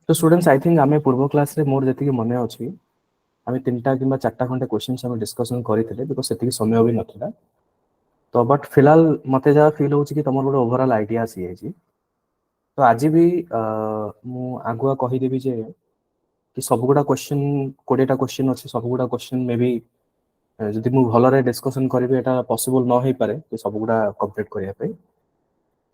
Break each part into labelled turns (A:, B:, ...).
A: तो students I think आमे पूर्व क्लास रे मोर जति मने अछि आमे तीनटा किबा चारटा खंडे क्वेश्चंस हम डिस्कशन करितले बिकॉज़ सेति समय भी नथिला तो बट फिलहाल मते जा फील होछि कि तमर गोटे ओवरऑल आईडिया आसी जायछि तो आज भी मु आगुआ कहि देबी जे कि सब गुडा क्वेश्चन 20टा क्वेश्चन अछि सब गुडा क्वेश्चन मे बी जदि मु भलरे डिस्कशन करबे एटा पॉसिबल न होई पारे कि सब गुडा कंप्लीट करिया पे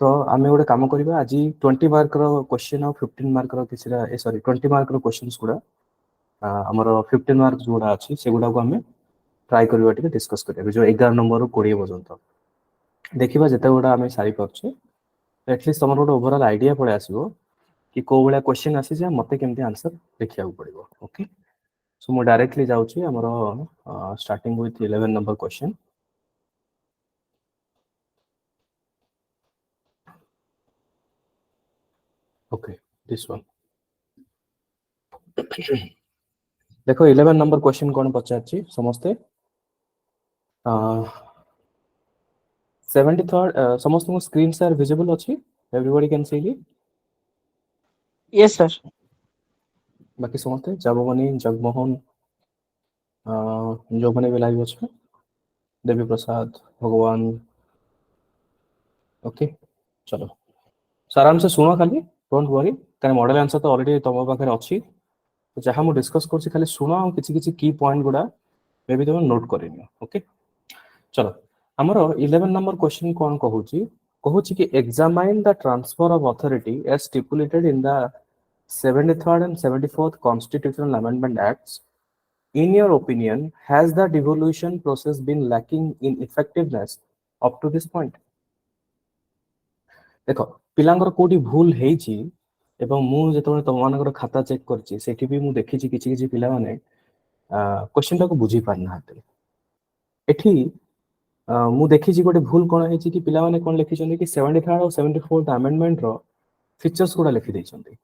A: तो आमे गोटे काम करबा आज 20 मार्क रो क्वेश्चन और 15 मार्क रो किछरा सॉरी 20 मार्क रो क्वेश्चंस गुडा हमर 15 मार्क जोडा अछि से गुडा को हमें ट्राई करबा टिके डिस्कस करबा जो 11 नंबर रो 20 पर्यंत देखिबा जते गुडा हमें सारी परछे एटलीस्ट तमर गोटे ओवरऑल आईडिया पळे आसीबो कि को बळा क्वेश्चन आसी जे मते केमते आंसर देखिया पड़िबो ओके सो मु डायरेक्टली जाउची हमर starting with 11 number question okay this one देखो 11 नंबर क्वेश्चन कोन पचाछि समस्ते 73rd समस्त स्क्रीन शेयर विजिबल अछि everybody can see it
B: yes sir
A: बाकी समस्ते जाबमणि जगमोहन जो मने भी लाइव अछि देवी प्रसाद भगवान ओके चलो आराम से सुनो खाली डोंट वरी काहे मॉडल आंसर तो ऑलरेडी तम पाखरे अछि तो जहां मु डिस्कस करछि खाली सुनो आ किछि किछि की पॉइंट गुडा मे भी तुम नोट करिनियो ओके चलो हमर 11 नंबर क्वेश्चन कोन कहूची कहूची कि examine the transfer of authority as stipulated in the 73rd and 74th constitutional amendment acts in your opinion has the devolution process been lacking in effectiveness up to this point देखो पिलांगर कोडी भूल हेची एवं मु जेतोले तमनकर खाता चेक करछि सेठी भी मु देखिछि किछि किछि पिला माने क्वेश्चन टाको बुझी पारना हते एठी मु देखिछि गोटे भूल कोन हेछि कि पिला माने कोन लिखिछन्ती कि 73rd और 74th अमेंडमेंट रो फीचर्स कोडा लिखि दैछन्ती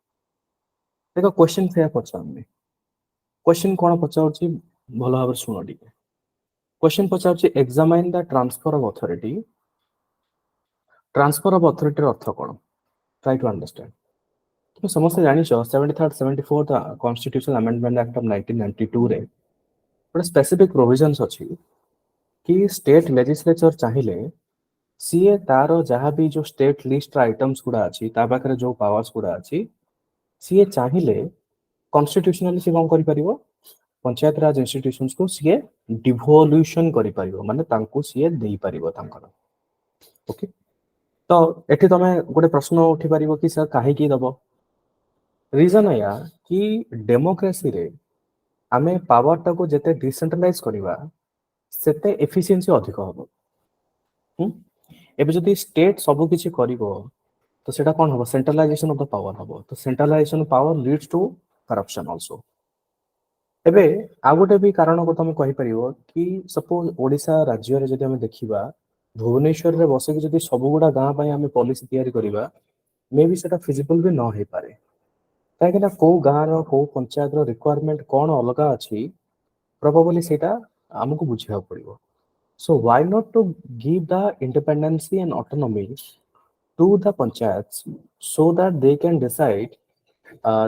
A: देखो क्वेश्चन से पछामने क्वेश्चन कोन पचाउछि भलो भाबरे सुनो डी क्वेश्चन पचाउछि examine the transfer of authority transfer of authority रो अर्थ कोन ट्राई टू अंडरस्टैंड तो समस्त जानिछ 73rd 74th constitutional amendment act of 1992 रे गोटे स्पेसिफिक प्रोविजंस अछि कि स्टेट लेजिस्लेचर चाहिए सीए तारो जहाँ भी जो स्टेट लिस्ट आइटम्स गुड़ा अच्छी ता पाखरे जो पावर्स गुड़ा अच्छी सीए चाहिए कॉन्स्टिट्यूशनली सी कौन करि परिबो पंचायत राज इंस्टीट्यूशंस को सीए डिवोल्यूशन करि परिबो माने तांको सीए देई परिबो तांकर ओके तो एठी तमे गोटे प्रश्न उठी परिबो कि सर काहे की दबो रीजन या कि डेमोक्रेसी रे आमे पावर टा को जते डिसेंट्रलाइज करिवा सेते एफिशिएंसी अधिक हबो एबे जदि स्टेट सब किछि करिवो तो सेटा कोन हबो सेंट्रलाइजेशन ऑफ द पावर हबो तो centralization power leads to corruption also एबे आ गोटे भी कारण को तमे कहि परिवो कि सपोज ओडिसा राज्य रे जदि हम देखिबा भुवनेश्वर रे बसे कि जदि सब गुडा गां पई हम पॉलिसी तयारी करिबा मे बी सेटा फिजिबल भी न हे पारे काहे कि को गां रो को पंचायत रो रिक्वायरमेंट कोन अलगा अछि प्रोबेबली सेटा हमकु बुझिया पड़िबो so why not to give the independency and autonomy to the panchayats so that they can decide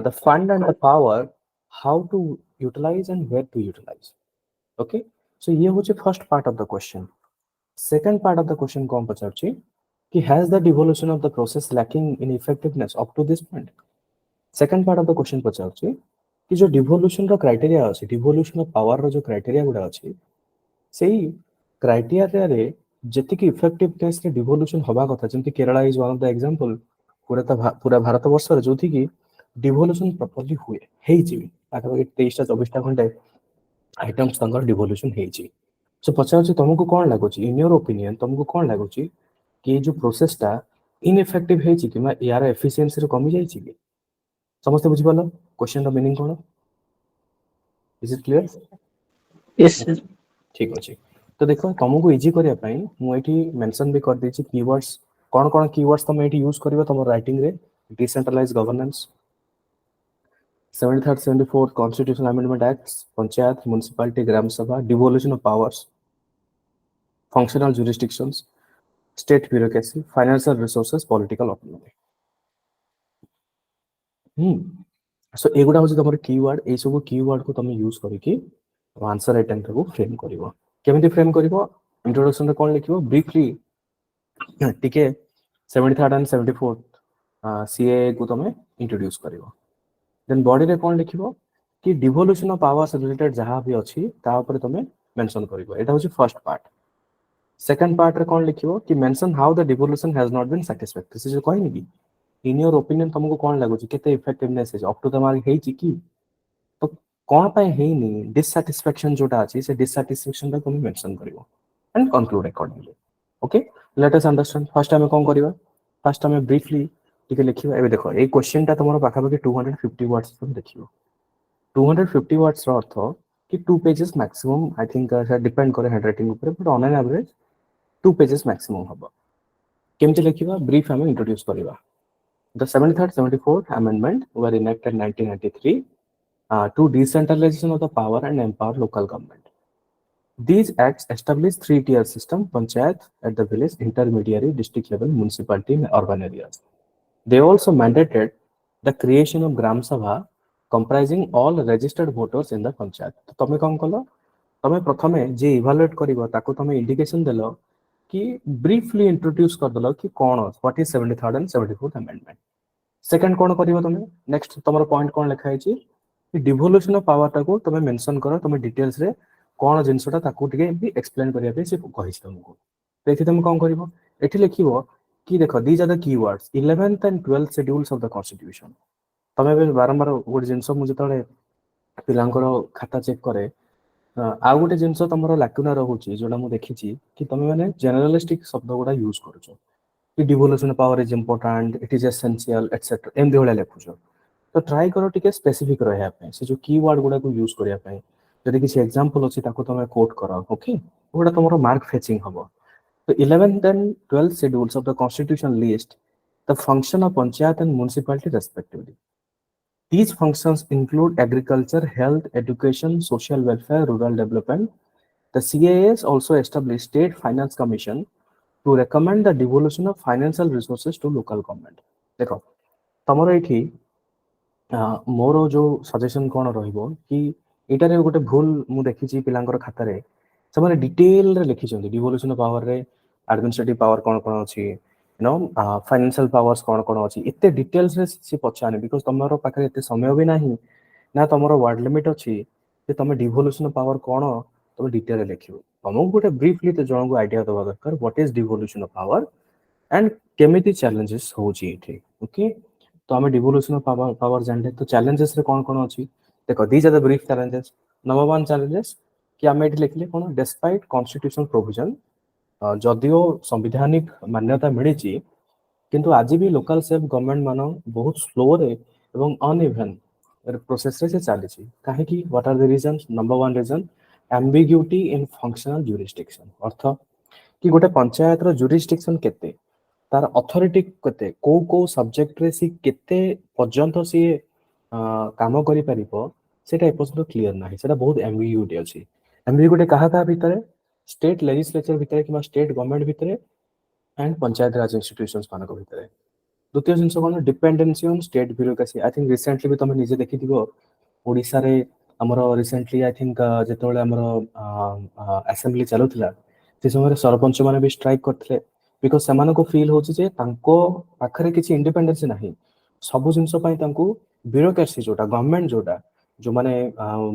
A: the fund and the power how to utilize and where to utilize okay so ये होचे first part of the question second part of the question कौन पचारछि कि has the devolution of the process lacking in effectiveness up to this point second part of the question पचारछि कि जो devolution रो criteria अछि devolution of power रो जो criteria गुडा अछि सेही criteria रे जति कि इफेक्टिवनेस के डिवोल्यूशन हवा कथा जेंति Kerala is one of the example पूरा भारत वर्ष रे जोथि कि डिवोल्यूशन प्रॉपर्ली हुए हेई जी आकर 23 टा 24 टा घंटे आइटम्स तंगर डिवोल्यूशन हेई जी सो पचार जे तुमको कोन लागो छी इन योर ओपिनियन तुमको कोन लागो छी कि जो प्रोसेस टा इनइफेक्टिव हेई छी कि यार एफिशिएंसी रे कमी जाई छी कि समस्त बुझि पालो question the meaning cone is it clear
B: yes sir
A: ठीक अछि तो देखो तुमको इजी करिया पई मु एठी मेंशन भी कर दै छी कीवर्ड्स कोन कोन कीवर्ड्स तुम एठी यूज करिवो तुम राइटिंग रे decentralize governance 73rd 74th constitutional amendment acts panchayat municipality gram sabha devolution of powers functional jurisdictions state bureaucracy financial resources political autonomy सो एगुडा होची तमर कीवर्ड ए सब कीवर्ड को तुम यूज करके आंसर आइटम को फ्रेम करिवो केमिति फ्रेम करिवो इंट्रोडक्शन रे कोन लिखिवो ब्रीफली टिके 73rd एंड 74th सीए को तुम इंट्रोड्यूस करिवो देन बॉडी रे कोन लिखिवो कि डिवोल्यूशन ऑफ पावर्स रिलेटेड जहां भी अछि ता ऊपर तुम मेंशन करिवो एटा होची फर्स्ट पार्ट सेकंड पार्ट रे कोन लिखिवो कि mention how the devolution has not been satisfactory से जो कहनी कि इन योर ओपिनियन तुमको कोन लागुची केते इफेक्टिवनेस है अप टू द मार्क हेची कि तो कोन पाए हेनी डिससैटिस्फैक्शन जोटा अछि से डिससैटिस्फैक्शन का तुम मेंशन करिवो and conclude accordingly okay let us understand first time कोन करिवो फर्स्ट टाइम ब्रीफली टिके लिखिवो एबे देखो ए क्वेश्चन ता तुमरो पाखा पाखी 250 वर्ड्स तुम देखिवो 250 वर्ड्स रो अर्थ कि 2 pages maximum I think depend करे हैंडराइटिंग ऊपर but on an average 2 pages maximum हबो केमति लिखिबा ब्रीफ हम इंट्रोड्यूस करिबा The 73rd 74th Amendment were enacted in 1993 to decentralization of the power and empower local government. These acts established three-tier system, panchayat at the village, intermediary, district level, municipality, and urban areas. They also mandated the creation of Gram Sabha comprising all registered voters in the panchayat. तो तमे कौन कलो तमे प्रथमे जे evaluate करिवो ताको तमे indication देलो कि ब्रीफली इंट्रोड्यूस कर देलो कि कोन what is 73rd and 74th amendment second कोन करिवो तमे नेक्स्ट तमरो पॉइंट कोन लिखा हैछि कि डिवोल्यूशन ऑफ पावर टाको तमे मेंशन करो तमे डिटेल्स रे कोन जिंसटा ताको टिके भी एक्सप्लेन करिया पे से कहिछ तुमको तो एथि तमे कोन करिवो एथि लिखिवो कि देखो these are the keywords 11th and 12th schedules of the constitution तमे बे बारंबार गोटे जिंस मु जतले पिलांकर खाता चेक करे आ गोटे जिंस तमरो लैकुना रहउची जोडा मु देखिची कि तमे माने जनरलिस्टिक शब्द गुडा यूज करूछो कि devolution power is important it is essential etcetera एम देहला लिखुछो तो ट्राई करो टिके स्पेसिफिक रहया पे से जो कीवर्ड गुडा को यूज करिया पे जदि किसी एग्जांपल अछि ताको तमे कोट करो ओके ओडा तमरो मार्क फेचिंग हबो तो 11th and 12th schedules of the constitution list the function of panchayat and municipality respectively. These functions include agriculture, health, education, social welfare, rural development. The CAS also established State Finance Commission to recommend the devolution of financial resources to local government. देखो तमरो एठी मोर जो suggestion कोन रहइबो कि एटारे गोटे भूल मु देखिची पिलांकर खाता रे से डिटेल रे लिखि छथि डिवोल्यूशन ऑफ पावर रे एडमिनिस्ट्रेटिव पावर कोन कोन अछि यू नो फाइनेंशियल पावर्स कोन कोन अछि इते डिटेल्स रे से पछाने बिकॉज़ तमरो पाखरे एते समय भी नाही ना तमरो वर्ड लिमिट अछि जे तमे डिवोल्यूशन ऑफ पावर कोन तमे डिटेल रे लिखिबो तमो गोटे ब्रीफली तो जणको आईडिया दबा दरकार what is devolution of power and केमिति चैलेंजेस होची एठी ओके तो हमें डिवोल्यूशन ऑफ पावर जानले तो चैलेंजेस रे कोन कोन अछि देखो these are the brief challenges number 1 challenges कि हम एठी लिखले कोन डिस्पाइट कॉन्स्टिट्यूशनल प्रोविजन जदियो संवैधानिक मान्यता मिलिची किंतु आज भी लोकल सेल्फ गवर्नमेंट मानो बहुत स्लो रे एवं अनइवन प्रोसेस रे से चलीची काहे कि what are the reasons number 1 reason ambiguity in functional jurisdiction अर्थ कि गोटे पंचायत रो ज्यूरिसडिक्शन केते तार अथॉरिटी केते को सब्जेक्ट रे सी केते पर्यंत सी काम करि परिबो सेटा एपसरो क्लियर नाही सेटा बहुत एम्बिग्यूटी अछि एम्बिग्यूटी कहा का भीतर स्टेट लेजिस्लेचर भीतर कि स्टेट गवर्नमेंट भीतर एंड पंचायत राज इंस्टीट्यूशंस मानक भीतर द्वितीय जिनस कोन dependency on state bureaucracy I think recently भी तुम निजे देखिथिबो ओडिसा रे हमरो रिसेंटली आई थिंक जेतोले हमरो असेंबली चलुतला से समय सरपंच माने भी स्ट्राइक करथले बिकॉज़ समान को फील होची जे तांको पाखरे किछि इंडिपेंडेंस नाही सब जिनस पई तांको ब्यूरोक्रेसी जोटा गवर्नमेंट जोटा जो माने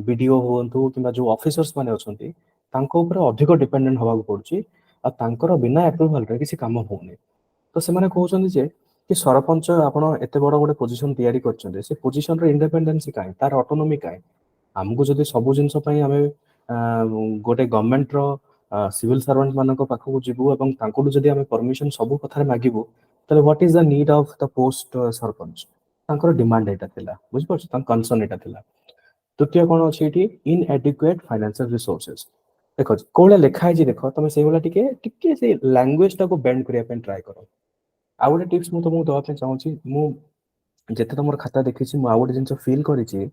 A: बीडीओ होंतु किबा जो ऑफिसर्स माने अछंती तांको ऊपर अधिक डिपेंडेंट होबाक पड़ुची आ तांकर बिना अप्रूवल रे किछि काम होउनी तो से माने कहउछंती जे कि सरपंच आपण एते बड़ गोटे पोजीशन तयारी करछन्ते से पोजीशन रे इंडिपेंडेंस काई तार ऑटोनॉमी काई हमको जदि सब जिनस पई हमें गोटे गवर्नमेंट रो सिविल सर्वेंट मानक पाखको जिबु एवं तांको जदि हमें परमिशन सब कथा रे मागिबु तले what is the need of the post sarpanch तांकर डिमांड एटा थिला बुझ परछ तां कंसर्न एटा थिला तृतीय कोन अछि एठी इनएडिक्वेट फाइनेंशियल रिसोर्सेस देखो कोले लिखा है जी देखो तुम से वाला टिके टिके से लैंग्वेज टा को बेंड करिया पे ट्राई करो आ गोटे टिप्स मु तुमको दवा पे चाहूची मु जेते तुमर खाता देखिछि मु आ गोटे जिंस फील करिछि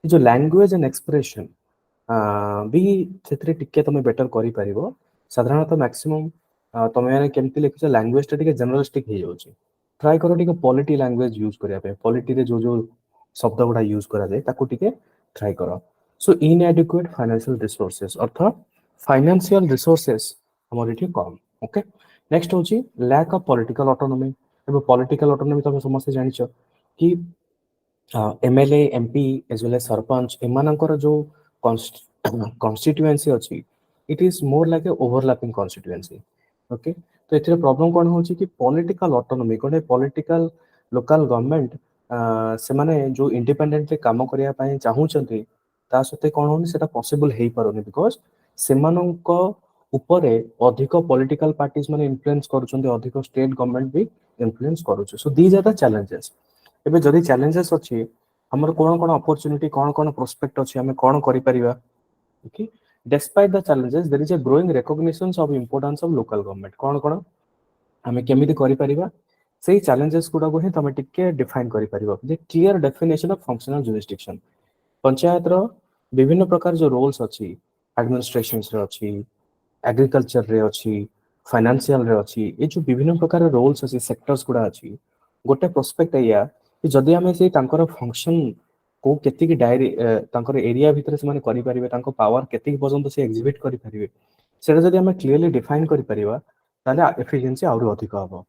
A: जो लैंग्वेज एंड एक्सप्रेशन भी क्षेत्र टिके तुम बेटर करि परिबो साधारणतः मैक्सिमम तुम माने केमति लिखिछ लैंग्वेज टा टिके जनरलिस्टिक हे जाउछि ट्राई करो टिके पॉलिटी लैंग्वेज यूज करिया पे पॉलिटी रे जो जो शब्द गुड़ा यूज करा जाए ताको टिके ट्राई करो सो इनएडिक्वेट फाइनेंशियल रिसोर्सेस अर्थात फाइनेंशियल रिसोर्सेस हमर इठी कम ओके नेक्स्ट होची लैक ऑफ पॉलिटिकल ऑटोनॉमी एबे पॉलिटिकल ऑटोनॉमी तो समस्त जानिछ कि MLA MP as well as sarpanch एमानकर जो कॉन्स्टिट्यूएंसी अछि it is more like a overlapping constituency okay तो एथिरे प्रॉब्लम कोन होची कि पॉलिटिकल ऑटोनॉमी कोने पॉलिटिकल लोकल गवर्नमेंट से माने जो इंडिपेंडेंटली काम करिया पई चाहूचंती ता सते कोन होनी सेटा पॉसिबल हेई पारोनी बिकॉज सेमानंक उपरे अधिक पॉलिटिकल पार्टीज माने इन्फ्लुएंस करूचंती अधिक स्टेट गवर्नमेंट भी इन्फ्लुएंस करूछ so these are the challenges एबे जदि चैलेंजेस अछि हमर कोन कोन अपॉर्चुनिटी कोन कोन प्रोस्पेक्ट अछि हमें कोन करि परिबा okay despite the challenges there is a growing recognition of importance of local government कोन हमें केमिति करि परिबा सेही चैलेंजेस गुडा को ही तमे टिके डिफाइन करि परिबा जे clear definition of functional jurisdiction panchayat रो विभिन्न प्रकार जो रोल्स अछि एडमिनिस्ट्रेशंस रे अछि एग्रीकल्चर रे अछि फाइनेंशियल रे अछि ए जो विभिन्न प्रकार रोल्स अछि सेक्टर्स गुडा अछि गोटे प्रोस्पेक्ट या कि जदि हमें से तांकर फंक्शन को केतिक डायरी तांकर एरिया भितर से माने करि परिबे तांको पावर केतिक पर्यंत से एग्जिबिट करि परिबे सेटा जदि हमें क्लियरली डिफाइन करि परिबा ताले एफिशिएंसी आउर अधिक हबो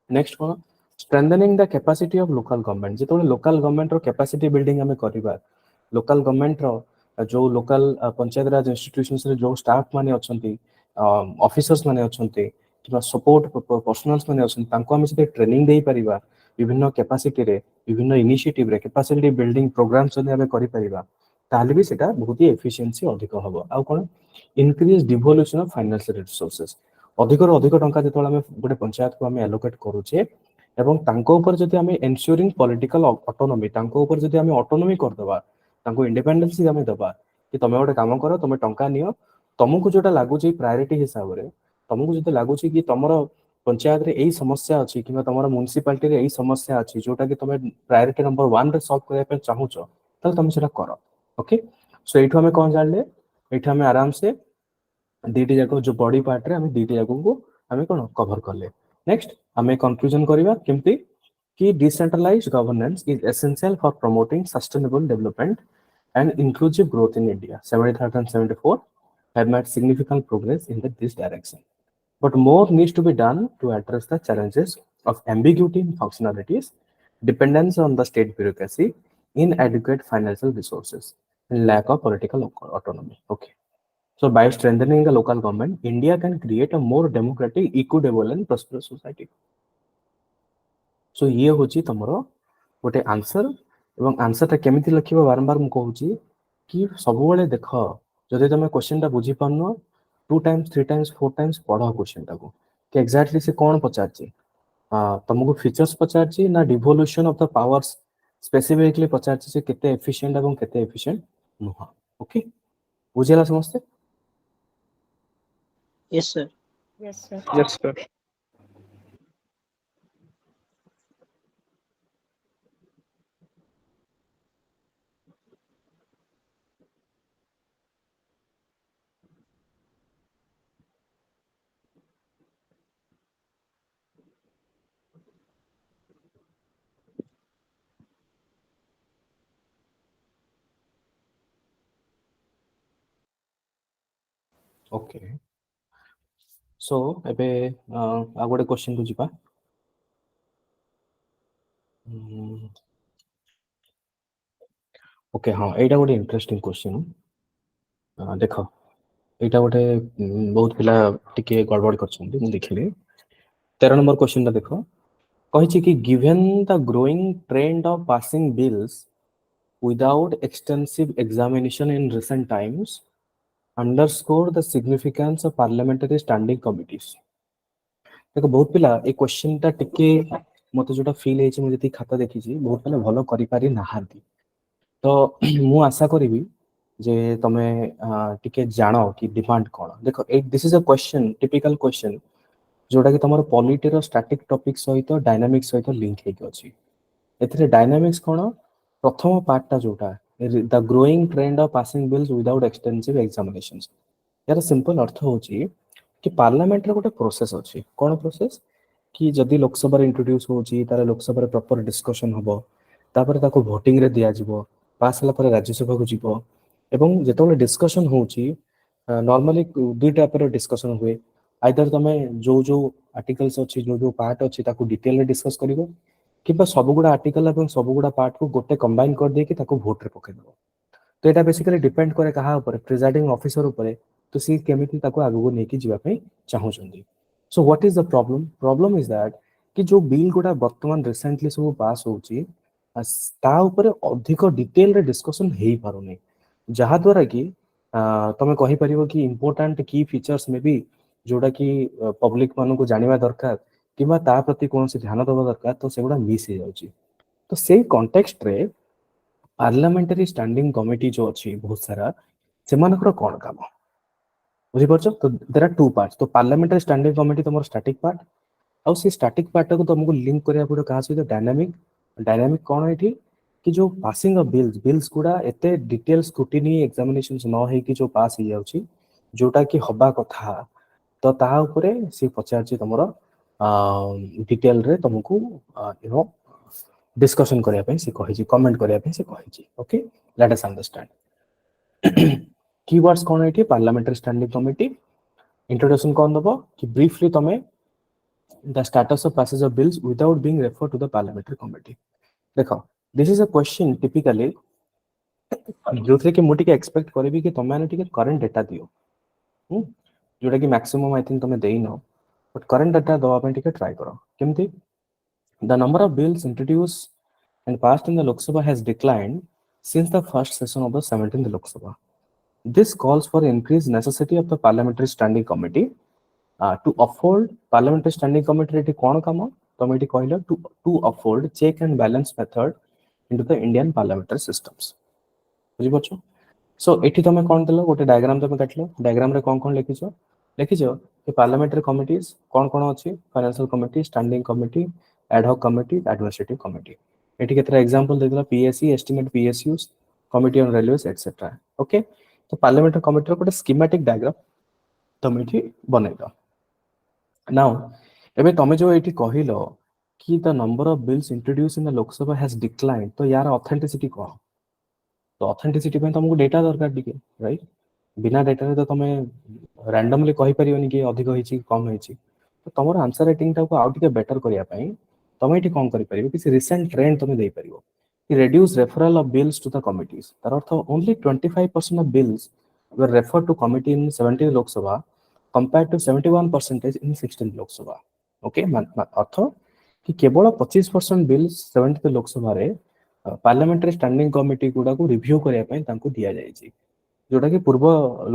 A: next cone strengthening the capacity of local government जेतो लोकल गवर्नमेंट रो कैपेसिटी बिल्डिंग हमें करिबा लोकल गवर्नमेंट रो जो लोकल पंचायत राज इंस्टीट्यूशंस रे जो स्टाफ माने अछंती ऑफिसर्स माने अछंती किबा सपोर्ट पर्सनल्स माने अछंती तांको हमें से ट्रेनिंग देई परिबा विभिन्न कैपेसिटी रे विभिन्न इनिशिएटिव रे कैपेसिटी बिल्डिंग प्रोग्राम्स जदि हमें करि परिबा ताले भी सेटा बहुत ही एफिशिएंसी अधिक हबो आ कोन increase devolution of financial resources अधिक रो अधिक टंका जेतोल हमें गोटे पंचायत को हमें एलोकेट करूचे एवं तांको ऊपर जदि हमें एन्श्योरिंग पॉलिटिकल ऑटोनॉमी तांको ऊपर जदि हमें ऑटोनॉमी कर दबा तांको इंडिपेंडेंस हमें दबा कि तमे गोटे काम करो तमे टंका नियो तुमको जोटा लागुची प्रायोरिटी हिसाब रे तुमको जदि लागुची कि तमरो पंचायत रे एई समस्या अछि कि तमरो म्युनिसिपालिटी रे एई समस्या अछि जोटा कि तमे प्रायोरिटी नंबर 1 रे सॉल्व करया पे चाहूचो त तमे सेटा करो ओके सो एठो हमें कोन जानले एठो हमें आराम से दीटी जाको जो बॉडी पार्ट रे हमें दीटी जाको को हमें कोन कवर करले नेक्स्ट हमें कंक्लूजन करबा केमती कि decentralized governance is essential for promoting sustainable development and inclusive growth in India. 73rd and 74 have made significant progress in this direction. But more needs to be done to address the challenges of ambiguity in functionalities, dependence on the state bureaucracy, inadequate financial resources, and lack of political autonomy. Okay. So by strengthening the local government, India can create a more democratic, equitable, and prosperous society. So ये होची तमरो गोटे answer एवं answer केमिति लिखिबो बारंबार मु कहूची कि सब बेले देख जदि तुम क्वेश्चन टा बुझी पारनो 2 टाइम्स 3 टाइम्स 4 टाइम्स पढ़ो क्वेश्चन टा को कि एग्जैक्टली से कोन पचारची तुमको फीचर्स पचारची ना devolution of the powers specifically पचारची से केते एफिशिएंट एवं केते एफिशिएंट नुह ओके बुझेला समझते
B: Yes, sir.
C: Yes, sir.
D: Yes, sir.
A: Okay so एबे आ गोटे क्वेश्चन को जिपा ओके हाँ एटा गोटे इंटरेस्टिंग क्वेश्चन देखो एटा गोटे बहुत पिला टिके गड़बड़ करछन्ती मु देखिले 13 नंबर क्वेश्चन ता देखो कहिछि कि given the growing trend of passing bills without extensive examination in recent times underscore the significance of parliamentary standing committees देखो बहुत पिला ए क्वेश्चन ता टिके मते जोटा फील हेछि मु जति खाता देखि छी बहुत पिला भलो करि पारि नाहांती तो मु आशा करिवि जे तमे टिके जानो कि डिमांड कोन देखो this is a question typical question जोटा कि तमरो पॉलिटी रो स्टैटिक टॉपिक सहित डायनामिक सहित लिंक हेक अछि एथिरे डायनामिक्स कोन प्रथम पार्ट ता जोटा the growing trend of passing bills without extensive examinations यार सिंपल अर्थ होची कि पार्लियामेंट रे गोटे प्रोसेस अछि कोन प्रोसेस कि जदि लोकसभा रे इंट्रोड्यूस होची तारे लोकसभा रे प्रॉपर डिस्कशन हबो तापर ताको भोटिंग रे दिया जिवो पास होला पर राज्यसभा को जिवो एवं जेतोले डिस्कशन होउची नॉर्मली दुई टाइप रो डिस्कशन हुए आइदर तमे जो जो आर्टिकल्स अछि जो जो पार्ट अछि ताको डिटेल रे डिस्कस करिवो किबा सब गुडा आर्टिकल एवं सब गुडा पार्ट को गोटे कंबाइन कर दे कि ताको वोट रे पके दो तो एटा बेसिकली डिपेंड करे कहा ऊपर प्रिजाइडिंग ऑफिसर ऊपर तो सी केमिति ताको आगु नेकी जिवा पई चाहउछंदी so what is the problem is that कि जो बिल गुडा वर्तमान रिसेंटली सब पास होउची ता ऊपर अधिक डिटेल रे डिस्कशन हेई पारुनी जहा द्वारा कि तमे कहि परिबो कि इंपोर्टेंट की फीचर्स में भी जोड़ा कि पब्लिक मानु को जानिबा दरकार किबा ता प्रति कोनसे ध्यान देबा दरकार तो सेगुडा मिस हे जाउची तो सेही कॉन्टेक्स्ट रे पार्लियामेंटरी स्टैंडिंग कमिटी जो अछि बहुत सारा सेमानकर कोन काम बुझि परछो तो देयर आर टू पार्ट्स तो पार्लियामेंटरी स्टैंडिंग कमिटी तमर स्टैटिक पार्ट और से स्टैटिक पार्ट को तुमको लिंक करिया पड़ो कहा सहित डायनामिक डायनामिक कोन एठी कि जो पासिंग ऑफ बिल्स गुडा एते डिटेल स्क्रूटिनी एग्जामिनेशंस न हे कि जो पास हो जाउची जोटा कि हबा कथा तो ता ऊपर से पचार छी तमरो डिटेल रे तुमको यू नो डिस्कशन करिया पे से कहि छी कमेंट करिया पे से कहि छी okay let us understand keywords कोन एठी पार्लियामेंटरी स्टैंडिंग कमिटी इंट्रोडक्शन कोन दबो कि ब्रीफली तमे the status of passage of bills without being referred to the parliamentary committee देखो this is a question typically जोथरे कि मोटी के एक्सपेक्ट करबी कि तमे टिके करंट डाटा दियो जोटा कि मैक्सिमम आई थिंक तमे देई नो बट करंट डाटा दवा पे टिके ट्राई करो केमती the number of bills introduced and passed in the Lok Sabha has declined since the first session of the 17th Lok Sabha. This calls for increased necessity of the parliamentary standing committee to uphold parliamentary standing committee रे कोन काम तमे eighty कहलो to uphold check and balance method into the Indian parliamentary systems बुझि पछो सो eighty तमे कोन देलो गोटे diagram तमे काटलो डायग्राम रे कोन कोन लिखिछो कि पार्लियामेंटरी कमिटीज कोन अछि financial committee standing committee ad hoc committee administrative committee एटी केतरा एग्जांपल देला PSC estimate PSUs committee on railways etcetera okay तो पार्लियामेंटरी कमिटी रो गोटे स्कीमेटिक डायग्राम तमे एटी बनेलो नाउ एबे तमे जो एटी कहिलो कि the number of bills introduce in the Lok Sabha has decline तो यार ऑथेंटिसिटी कोन तो ऑथेंटिसिटी पे तुमको डेटा दरकार दिके राइट बिना डेटा रे तो तमे रैंडमली कहि परियोनी कि अधिक होईची कम होईची तो तमर आंसर राइटिंग टा को आउट के बेटर करिया पई तमे एटी कोन करि परिबो कि रिसेंट ट्रेंड तमे देई परिबो कि reduce referral of bills to the committees तार अर्थ only 25% of bills were referred to committee in 17th Lok Sabha compared to 71% in 16th Lok Sabha okay अर्थ कि केवल 25% बिल्स 70th लोक सभा रे पार्लियामेंटरी स्टैंडिंग कमिटी गुडा को रिव्यू करिया पई तांको दिया जायछि जोटा कि पूर्व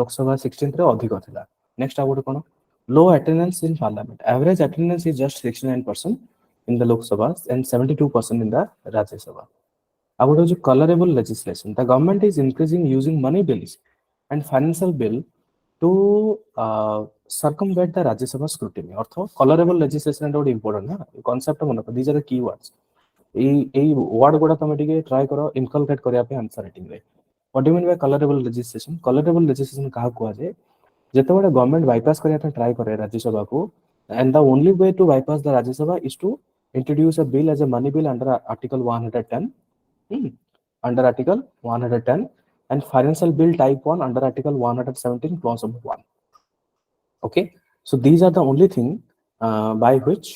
A: लोकसभा 16th रे अधिक थिला नेक्स्ट आ कोन low attendance in parliament average attendance is just 69% in the Lok Sabha and 72% in the Rajya Sabha. About the colorable legislation, the government is increasing using money bills and financial bill to circumvent the Rajya Sabha scrutiny. Ortho colorable legislation is important na concept मन these are the keywords. এই word গুড়া তুমি টিকে try করো ইনকলকেট করিয়া pay answer writing রে what do mean by colourable legislation काहा कुआ जे जेतेबेले गवर्नमेंट बाईपास करिया पे ट्राई करे राज्यसभा को and the only way to bypass the Rajya Sabha is to introduce a bill as a money bill under article 110 under article 110 and financial bill type 1 under article 117 clause number 1 okay so these are the only thing by which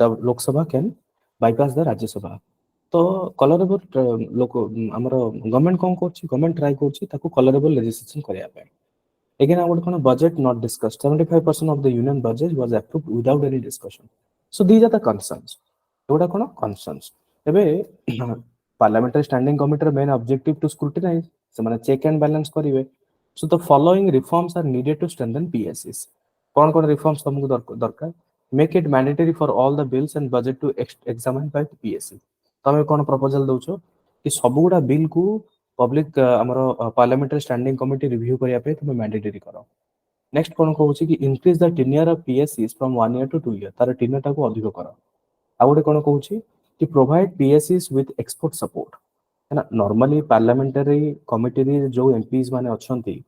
A: the Lok Sabha can bypass the Rajya Sabha तो colourable लोक हमर government कोन करछि government try करछि ताको colourable legislation करिया पे again I would call a budget not discussed 75% of the union budget was approved without any discussion so these are the concerns एवडा cone concerns एबे parliamentary standing committee main objective to scrutinize से माने check and balance करिवे so the following reforms are needed to strengthen PSCs cone reforms तुमको दरकार make it mandatory for all the bills and budget to examined by PSC तमे कोन proposal दोछो कि सबगुडा bill को पब्लिक हमरो पार्लियामेंटरी स्टैंडिंग कमिटी रिव्यू करिया पे तुम मैंडेटरी करो नेक्स्ट कोन कहूची कि इंक्रीज द टेन्योर ऑफ पीएससीज फ्रॉम 1 ईयर टू 2 ईयर तार टेन्योर टाको अधिक करो आ गोटे कोन कहूची कि प्रोवाइड पीएससीज विथ एक्सपोर्ट सपोर्ट है ना नॉर्मली पार्लियामेंटरी कमिटी रे जो एमपीज माने अछंती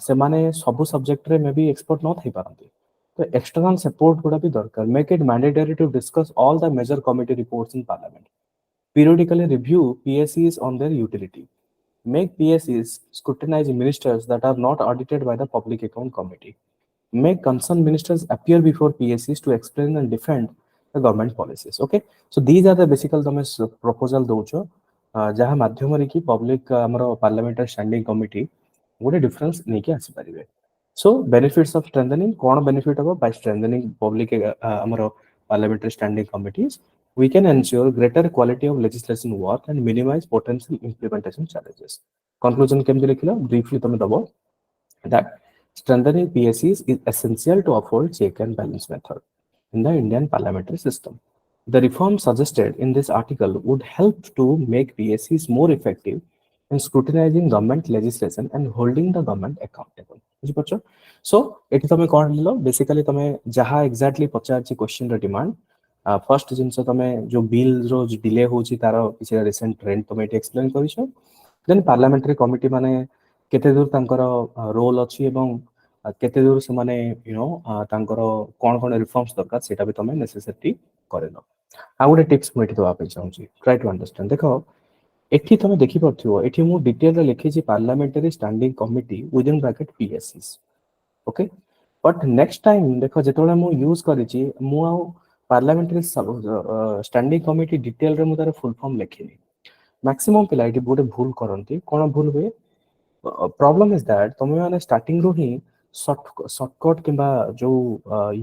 A: से माने सब सब्जेक्ट रे मे बी एक्सपोर्ट न थई पारंती तो एक्सटर्नल सपोर्ट गुडा भी दरकार make it mandatory to discuss all the major committee reports in parliament periodically review PSEs on their utility, make PSEs scrutinize ministers that are not audited by the Public Account Committee, make concerned ministers appear before PSEs to explain and defend the government policies. Okay, so these are the basic proposal दौच जहाँ माध्यम कि public आमर पार्लियामेंटारी standing committee गोटे difference नहीं कि आसी पारिबे. So benefits of strengthening कौन benefit हबो by strengthening public आमर parliamentary standing committees, we can ensure greater quality of legislation work and minimize potential implementation challenges. Conclusion केमति लिखिला briefly तमे दबो that strengthening PSEs is essential to uphold check and balance method in the Indian parliamentary system. The reform suggested in this article would help to make PSEs more effective in scrutinizing government legislation and holding the government accountable. बुझिपारछ. So एठी तमे कोन लिलो basically तमे जहा exactly पचारछि question रो demand first जिंस तमे जो bill रो delay होछि तारो किछि recent trend तमे एठी एक्सप्लेन करिछो. देन पार्लियामेंटरी कमिटी माने केते दूर तांकर रोल अछि एवं केते दूर से माने यू नो तांकर कोन कोन रिफॉर्म्स दरकार सेटा भी तमे नेसेसिटी करेनो. आ गुटे टिप्स मु एठी दवा पे चाहूछि. Try to understand. देखो एठी तमे देखि परथियो एठी मु डिटेल रे लिखि छि parliamentary standing committee within bracket पीएससीस. ओके, बट नेक्स्ट टाइम देखो जेतोले मु यूज करि छि मु आ पार्लियामेंटरी स्टैंडिंग कमिटी डिटेल रे मु तार फुल फॉर्म लिखिनी. मैक्सिमम पिला एठी बोटे भूल करंती. कोन भूल हुए? प्रॉब्लम इज दैट तुम मैंने स्टार्टिंग रो ही शॉर्टकट किंबा जो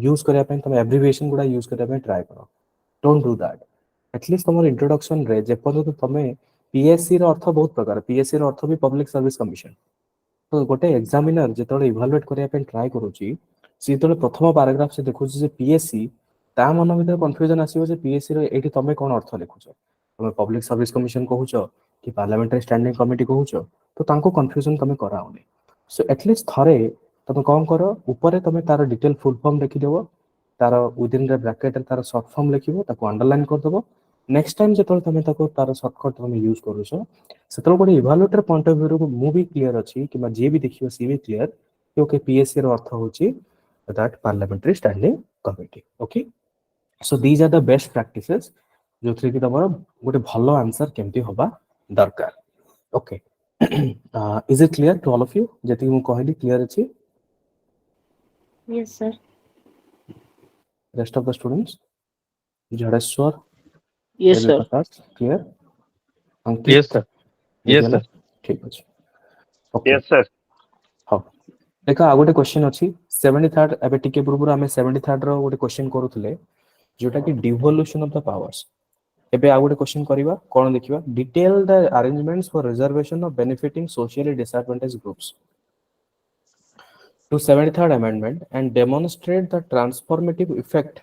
A: यूज करिया पे तुम एब्रिविएशन गुडा यूज करिया पे ट्राई करो. Don't do that. एटलीस्ट तुम इंट्रोडक्शन रे जे पर्यंत तुम पीएससी रो अर्थ बहुत प्रकार. पीएससी रो अर्थ भी पब्लिक सर्विस कमिशन. तो गोटे एग्जामिनर जेतले इवैल्यूएट करिया पे ट्राई करूची सी जेतले प्रथम पैराग्राफ से देखुची जे पीएससी ता मन भीतर कंफ्यूजन आसीबो जे पीएससी रो एठी तुम कोन अर्थ लिखुछ. तुम पब्लिक सर्विस कमिशन कहूछ कि पार्लियामेंटरी स्टैंडिंग कमिटी कहूछ तो तांको कंफ्यूजन तमे कराओनी. सो एटलीस्ट थरे तमे कोन करो ऊपर तमे तार डिटेल फुल फॉर्म लिखि देबो. तार विदिन द ब्रैकेट तार शॉर्ट फॉर्म लिखिबो ताको अंडरलाइन कर देबो. नेक्स्ट टाइम जेतले तमे ताको तार शॉर्टकट तमे यूज करूछ सेतले कोन इवैल्यूएटर पॉइंट ऑफ व्यू रो मु भी क्लियर अछि कि जे भी देखियो सी भी क्लियर कि ओके पीएससी रो अर्थ होची that parliamentary standing committee. Okay, so these are the best practices जो थ्री कि तमरो गोटे भलो आंसर केमती होबा दरकार. ओके, is it clear to all of you? जति मु कहली क्लियर अछि?
B: Yes, sir.
A: Rest of the students? Jadeshwar,
B: Yes, sir.
A: Prakash, clear? Ankit,
C: Yes, sir. Yes,
A: बुझिगला?
C: sir.
A: ठीक अछि. Okay,
C: Yes, sir.
A: हां देखा आ गोटे क्वेश्चन अछि 73rd एबे टिके पूर्व हमें 73rd रो गोटे क्वेश्चन करूथले जोटा कि डिवोल्यूशन ऑफ द पावर्स. एबे आ गोटे क्वेश्चन करिवा कोन देखिबा detail the arrangements for reservation of benefiting socially disadvantage groups to 73rd amendment and demonstrate the transformative effect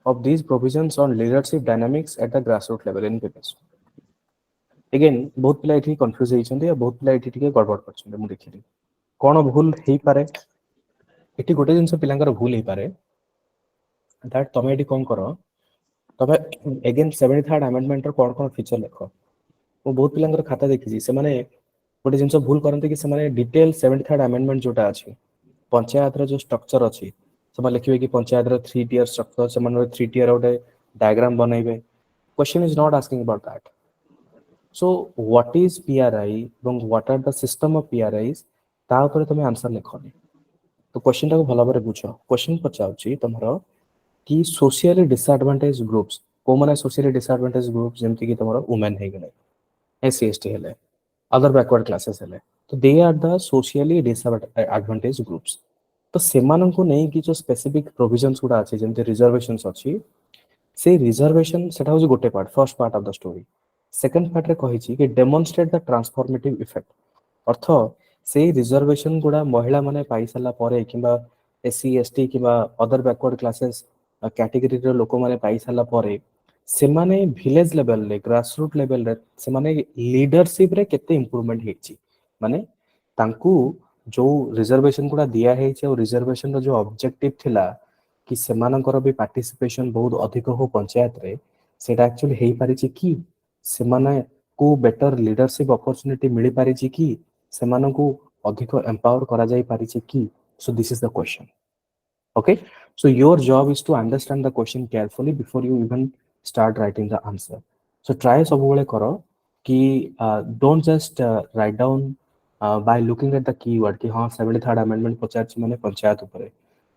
A: of these provisions on leadership dynamics at the grassroots level in business. Again बहुत पिला एठी confuse होइछन्ते या बहुत पिला एठी टिके गड़बड़ करछन्ते. मु देखिली कोन भूल हेई पारे. एठी गोटे जिंस पिलांकर भूल हेई पारे दैट तमे एठी कोन करो तमे अगेन 73rd amendment रो कोन कोन फीचर लिखो. मु बहुत पिलांकर खाता देखिछि से माने गोटे जिंस भूल करन्ते कि से माने डिटेल 73rd amendment जोटा अछि पंचायत रो जो स्ट्रक्चर अछि से लिखिबे कि पंचायत रो 3 टियर स्ट्रक्चर से मन 3 टियर गोटे डायग्राम बनाइबे. Question is not asking about that. So what is PRI एवं what are the system of PRIs ता ऊपर तुम आंसर लिखोनी. तो क्वेश्चन टाको भलो भाबरे बुझो. क्वेश्चन पचाउची तमरो कि सोशली डिसएडवांटेज ग्रुप्स को माने सोशली डिसएडवांटेज ग्रुप्स जेमति कि तमरो वुमेन हे गले एससी एसटी हेले अदर बैकवर्ड क्लासेस हेले तो they are the socially disadvantage groups. तो सेमान को नहीं कि जो स्पेसिफिक प्रोविजंस गुडा अछि जेमते रिजर्वेशंस अछि से रिजर्वेशन सेटा हो गोटे part first part of the story. Second part रे कहि छी कि डेमोन्स्ट्रेट द ट्रांसफॉर्मेटिव इफेक्ट अर्थ से रिजर्वेशन गुडा महिला माने पाई सला परे किबा एससी एसटी किबा अदर बैकवर्ड क्लासेस कैटेगरी रे लोक माने पाई सला परे से माने विलेज लेवल रे ग्रासरूट लेवल रे से माने लीडरशिप रे केते इंप्रूवमेंट हेछि. माने तांकू जो रिजर्वेशन गुडा दिया हेछि और रिजर्वेशन रो जो ऑब्जेक्टिव थिला कि सेमानकर भी पार्टिसिपेशन बहुत अधिक हो पंचायत रे सेटा एक्चुअली हेई पारि छि कि सेमाने को बेटर लीडरशिप अपॉर्चुनिटी मिली पारि छि कि सेमान को अधिक एम्पावर करा जाई पारि छि कि. सो this is the question. Okay, so your job is to understand the question carefully before you even start writing the answer. So try सब बेले कर कि don't just write down by looking at the keyword कि हाँ 73rd amendment पचार माने पंचायत ऊपर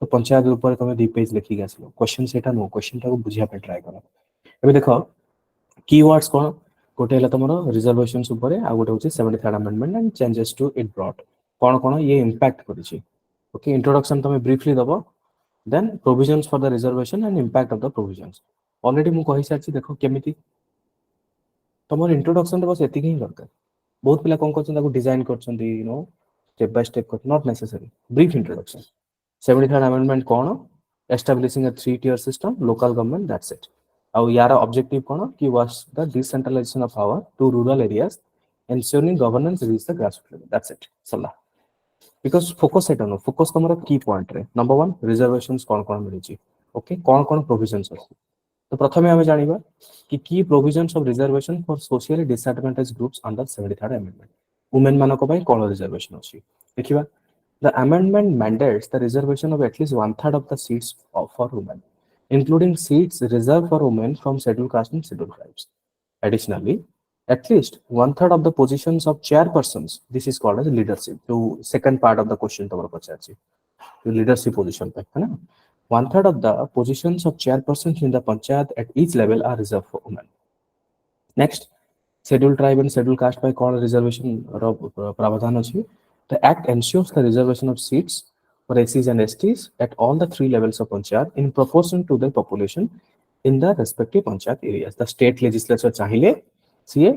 A: तो पंचायत ऊपर तुम 2 पेज लिखिक आसलो क्वेश्चन सेटा नो क्वेश्चन टाको बुझिया पे ट्राई कर एबे देखो कीवर्ड्स कोन गोटे हला तुमरो रिजर्वेशंस ऊपर आ गोटे होची 73rd amendment and changes to it brought कोन कोन ये इंपैक्ट करिछि ओके इंट्रोडक्शन तुम ब्रीफली दबो then provisions for the reservation and impact of the provisions already मु कहि साची देखो केमिति तुमर इंट्रोडक्शन रे बस एति ही दरकार बहुत पिला कोन करछन ताको डिजाइन करछन you know step by step कर not necessary brief introduction 73rd amendment कोन establishing a 3-tier system local government that's it और यार ऑब्जेक्टिव कोन कि was the decentralization of power to rural areas ensuring governance reach the grassroots level that's it सला because focus सेटा no focus तमरा की point रे number 1 reservations कोन मिलिछि okay कोन provisions अछि तो प्रथमे हमें जानिबा कि की provisions of reservation for socially disadvantage groups under 73rd amendment women मानको पई कोन रिजर्वेशन अछि देखिबा the amendment mandates the reservation of at least 1/3 of the seats for women including seats reserved for women from scheduled caste and scheduled tribes additionally at least 1/3 of the positions of chairpersons this is called as leadership to second part of the question tomar pachharchi to leadership position pe hai na 1/3 of the positions of chairpersons in the panchayat at each level are reserved for women next scheduled tribe and scheduled caste by call reservation ro pravadhan achi the act ensures the reservation of seats for SCs and STs at all the 3 levels of panchayat in proportion to the population in the respective panchayat areas the state legislature chahile CA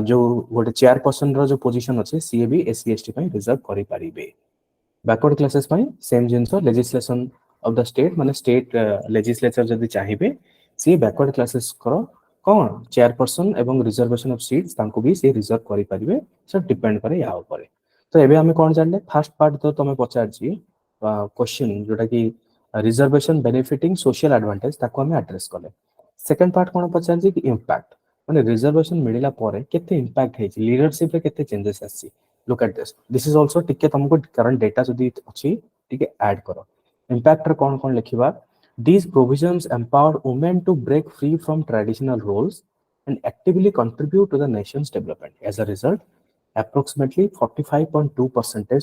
A: जो गोटे chairperson रो जो position अछि CA भी SC ST पई reserve करि परिबे backward classes पई same jeans legislation of the state माने स्टेट लेजिस्लेचर जदी चाहिबे सी बैकवर्ड क्लासेस करो कोन चेयरपर्सन एवं रिजर्वेशन ऑफ सीट्स तांको भी से रिजर्व करि परिबे सब डिपेंड करे या ऊपर तो एबे हमें कोन जानले फर्स्ट पार्ट तो तमे पचारछि क्वेश्चन जोटा कि रिजर्वेशन बेनिफिटिंग सोशल एडवांटेज ताको हमें एड्रेस करले सेकंड पार्ट कोन पचारछि कि इंपैक्ट माने रिजर्वेशन मिलिला परे केते इंपैक्ट हेछि लीडरशिप रे केते चेंजेस आछि look at this is also टिके तुमको करंट डेटा जदी अछि टिके ऐड करो इंपैक्ट रे कोन लिखिबा these provisions empower women to break free from traditional roles and actively contribute to the nation's development as a result approximately 45.2%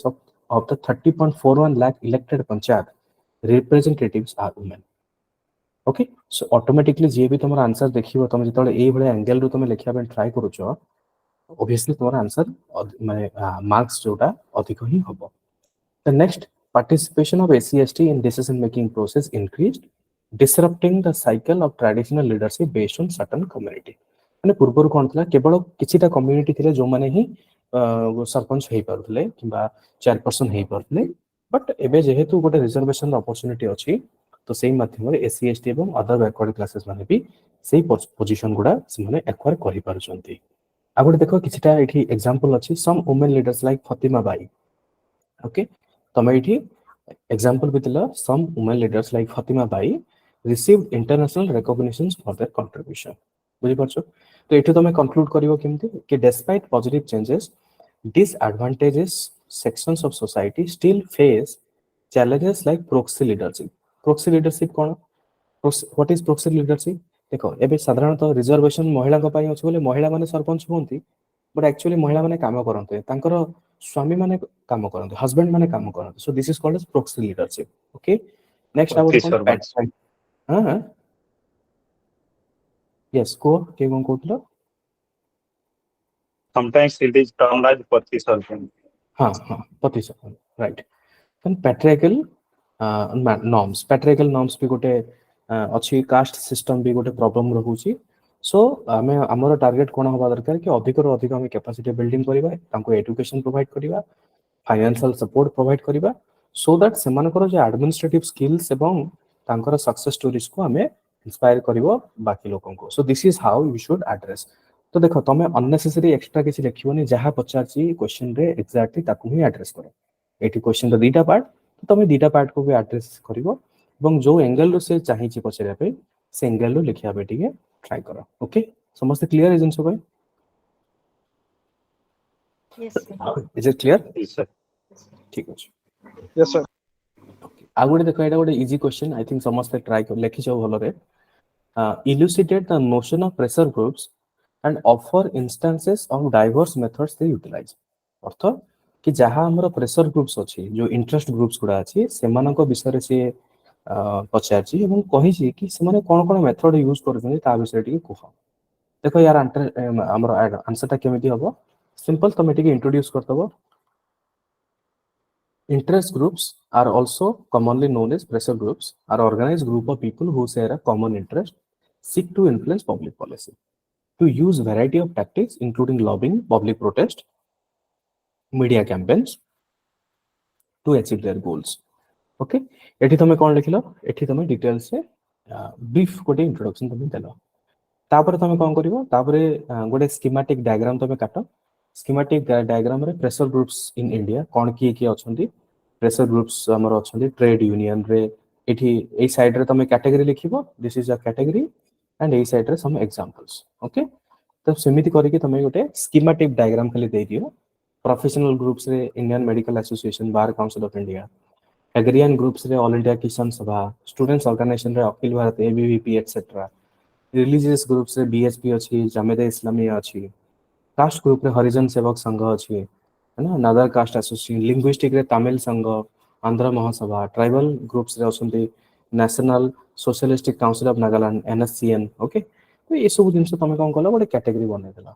A: of the 30.41 lakh elected panchayat representatives are women okay so automatically जे भी तुम answer देखिबो तुम जतले ए भले angle रु तुम लिखिया पे try करूछ obviously तुम्हारा आंसर माने मार्क्स जोटा अधिक ही होबो the next participation of SC ST in decision making process increased disrupting the cycle of traditional leadership based on certain community माने पूर्व कोन थला केवल किछिटा कम्युनिटी थिले जो माने ही सरपंच हेई परथले किबा चेयरपर्सन हेई परथले बट एबे जेहेतु गोटे रिजर्वेशन अपॉर्चुनिटी अछि तो सेही माध्यम एससी एसटी एवं अदर बैकवर्ड क्लासेस माने भी सेही पोजीशन गुडा से माने एक्वायर करि पारुचंती आ गोटे देखो किछटा एठी एग्जांपल अछि some women leaders like Fatima Bai okay तमे एठी एग्जांपल बितला some women leaders like Fatima Bai received international recognitions for their contribution बुझि परछो तो एठी तमे कंक्लूड करिवो केमति कि despite positive changes disadvantages sections of society still face challenges like proxy leadership कोन व्हाट इज proxy leadership देखो एबे साधारणतः रिजर्वेशन महिला को पई अछि बोले महिला माने सरपंच होंती बट एक्चुअली महिला माने काम करनते तांकर स्वामी माने काम करनते हस्बैंड माने काम करनते so this is called as proxy leadership okay next our कोन हां यस को के कोन कहतलो
C: sometimes it is termed as pati servant
A: हां पति sarpanch right then patriarchal norms भी गोटे अच्छी कास्ट सिस्टम भी गोटे प्रॉब्लम रहउची सो हमें हमर टारगेट कोन होबा दरकार कि अधिक रो अधिक हम कैपेसिटी बिल्डिंग करिबा तांको एजुकेशन प्रोवाइड करिबा फाइनेंशियल सपोर्ट प्रोवाइड करिबा सो दैट सेमानकर जे एडमिनिस्ट्रेटिव स्किल्स एवं तांकर सक्सेस स्टोरीज को हमें इंस्पायर करिवो बाकी लोकन को सो this is how you should address तो देखो तमे अननेसेसरी एक्स्ट्रा किछि लिखियोनी जहा पचारची क्वेश्चन रे एग्जैक्टली ताकू ही एड्रेस करो एटी क्वेश्चन द दीटा पार्ट तो तमे दीटा पार्ट को भी एड्रेस करिवो এবং जो एंगल रो से चाहिए पचरिया पे से एंगल रो लिखिया पे ठीक है ट्राई करो ओके समस्त क्लियर है जिनसो भाई
B: Yes, sir.
A: Is it clear
C: yes sir
A: ठीक अछि
D: Yes, sir.
A: ओके आ गोटे देखो एटा गोटे इजी क्वेश्चन आई थिंक समस्त ट्राई कर लिखि छ भलो रे elucidate the notion of pressure groups and offer instances of diverse methods they utilize अर्थ कि जहाँ हमर प्रेशर ग्रुप्स अछि जो इंटरेस्ट ग्रुप्स गुडा अछि सेमानक विषय से पचारछि एवं कहिछि कि सेमाने कोन कोन मेथड यूज करछन ता विषय टी कुह देखो यार हमर आंसर ता केमिति हबो सिंपल तमे टी इंट्रोड्यूस करतबो interest groups are also commonly known as pressure groups are organized group of people who share a common interest seek to influence public policy to use variety of tactics including lobbying public protest media campaigns to achieve their goals okay एठी तमे कोन लिखिलो एठी तमे details से brief कोटे introduction तमे देलो तापर तमे कोन करिवो तापर गोटे स्कीमेटिक डायग्राम तमे काटो स्कीमेटिक डायग्राम रे प्रेशर ग्रुप्स इन इंडिया कोन की अछंती प्रेशर ग्रुप्स हमर अछंती ट्रेड यूनियन रे एठी ए साइड रे तमे कैटेगरी लिखिबो this is a category and ए साइड रे सम एग्जांपल्स ओके तो सेमिति करिके तमे गोटे स्कीमेटिक डायग्राम खाली दे दियो प्रोफेशनल ग्रुप्स रे Indian Medical Association Bar Council of India agrarian groups रे All India Kisan Sabha students organisation रे Akhil Bharat ABVP etcetera religious groups रे बीएचपी अछि जामिया इस्लामी अछि कास्ट ग्रुप रे हरिजन सेवक संघ अछि है ना नादर कास्ट एसोसिएशन लिंग्विस्टिक रे तमिल संघ आंध्र महासभा ट्राइबल ग्रुप्स रे असंती National Socialistic Council of Nagaland NSCN okay तो ये सब जिंस तमे कोन कलो गोटे कैटेगरी बनै देला